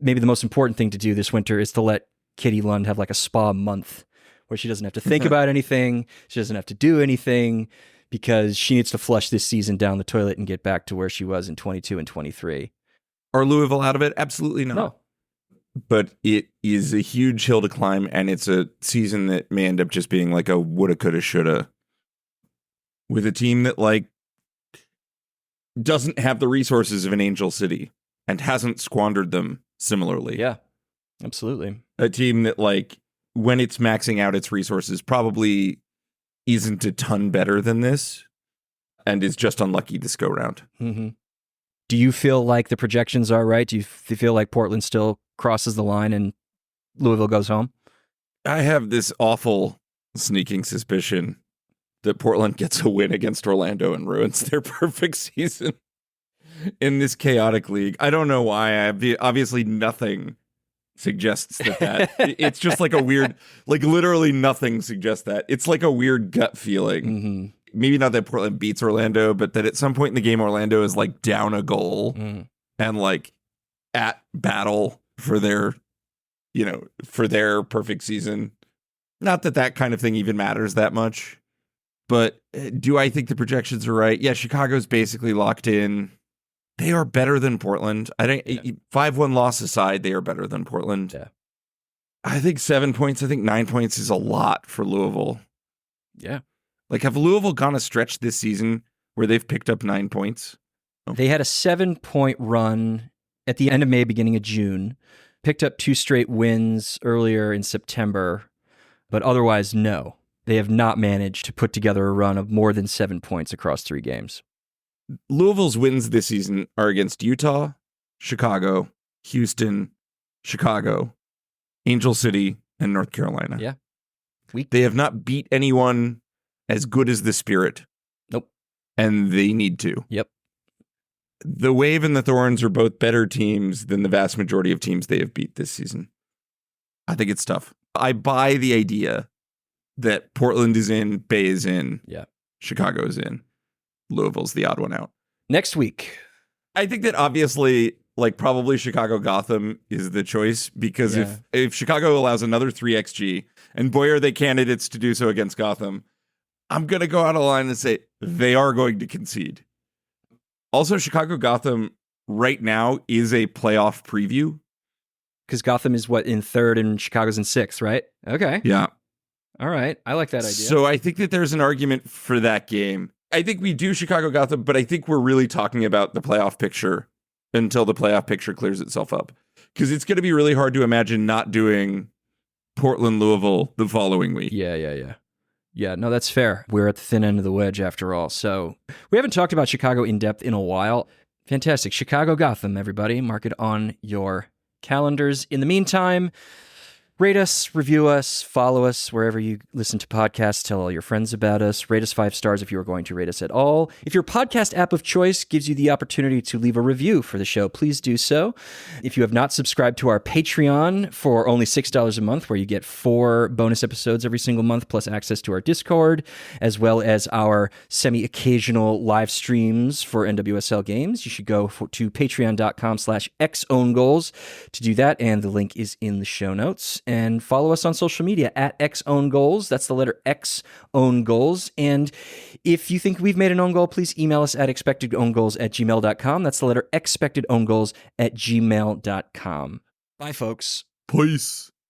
B: Maybe the most important thing to do this winter is to let Kitty Lund have like a spa month where she doesn't have to think about anything. She doesn't have to do anything, because she needs to flush this season down the toilet and get back to where she was in 22 and 23.
A: Are Louisville out of it? Absolutely not.
B: No.
A: But it is a huge hill to climb, and it's a season that may end up just being like a woulda, coulda, shoulda, with a team that like doesn't have the resources of an Angel City and hasn't squandered them similarly.
B: Yeah, absolutely.
A: A team that like, when it's maxing out its resources, probably isn't a ton better than this and is just unlucky this go round.
B: Mm-hmm. Do you feel like the projections are right? Do you feel like Portland still crosses the line and Louisville goes home?
A: I have this awful sneaking suspicion that Portland gets a win against Orlando and ruins their perfect season in this chaotic league. I don't know why. Obviously nothing suggests that it's just like a weird, like literally nothing suggests that. It's like a weird gut feeling.
B: Mm-hmm.
A: Maybe not that Portland beats Orlando, but that at some point in the game, Orlando is like down a goal and like at battle for their, for their perfect season. Not that that kind of thing even matters that much. But do I think the projections are right? Yeah, Chicago's basically locked in. They are better than Portland. I think 5-1 loss aside, they are better than Portland.
B: Yeah.
A: I think 7 points. I think 9 points is a lot for Louisville.
B: Yeah.
A: Like, have Louisville gone a stretch this season where they've picked up 9 points?
B: Oh. They had a 7-point run at the end of May, beginning of June. Picked up 2 straight wins earlier in September. But otherwise, no. They have not managed to put together a run of more than 7 points across 3 games.
A: Louisville's wins this season are against Utah, Chicago, Houston, Chicago, Angel City, and North Carolina.
B: Yeah.
A: They have not beat anyone as good as the Spirit.
B: Nope.
A: And they need to.
B: Yep.
A: The Wave and the Thorns are both better teams than the vast majority of teams they have beat this season. I think it's tough. I buy the idea that Portland is in, Bay is in, Chicago is in. Louisville's the odd one out.
B: Next week.
A: I think that obviously, like, probably Chicago Gotham is the choice, because if Chicago allows another 3xG, and boy are they candidates to do so against Gotham, I'm going to go out of line and say they are going to concede. Also, Chicago Gotham right now is a playoff preview.
B: Because Gotham is in 3rd and Chicago's in 6th, right? Okay.
A: Yeah.
B: All right. I like that idea.
A: So I think that there's an argument for that game. I think we do Chicago Gotham, but I think we're really talking about the playoff picture until the playoff picture clears itself up. Because it's going to be really hard to imagine not doing Portland Louisville the following week.
B: Yeah, no, that's fair. We're at the thin end of the wedge after all. So we haven't talked about Chicago in depth in a while. Fantastic. Chicago Gotham, everybody. Mark it on your calendars. In the meantime, rate us, review us, follow us wherever you listen to podcasts. Tell all your friends about us. Rate us 5 stars if you are going to rate us at all. If your podcast app of choice gives you the opportunity to leave a review for the show, please do so. If you have not subscribed to our Patreon for only $6 a month, where you get 4 bonus episodes every single month, plus access to our Discord, as well as our semi-occasional live streams for NWSL games, you should go to patreon.com/xowngoals to do that, and the link is in the show notes. And follow us on social media at XOwnGoals. That's the letter X Own Goals. And if you think we've made an own goal, please email us at expectedowngoals@gmail.com. That's the letter expectedowngoals@gmail.com. Bye, folks.
A: Peace.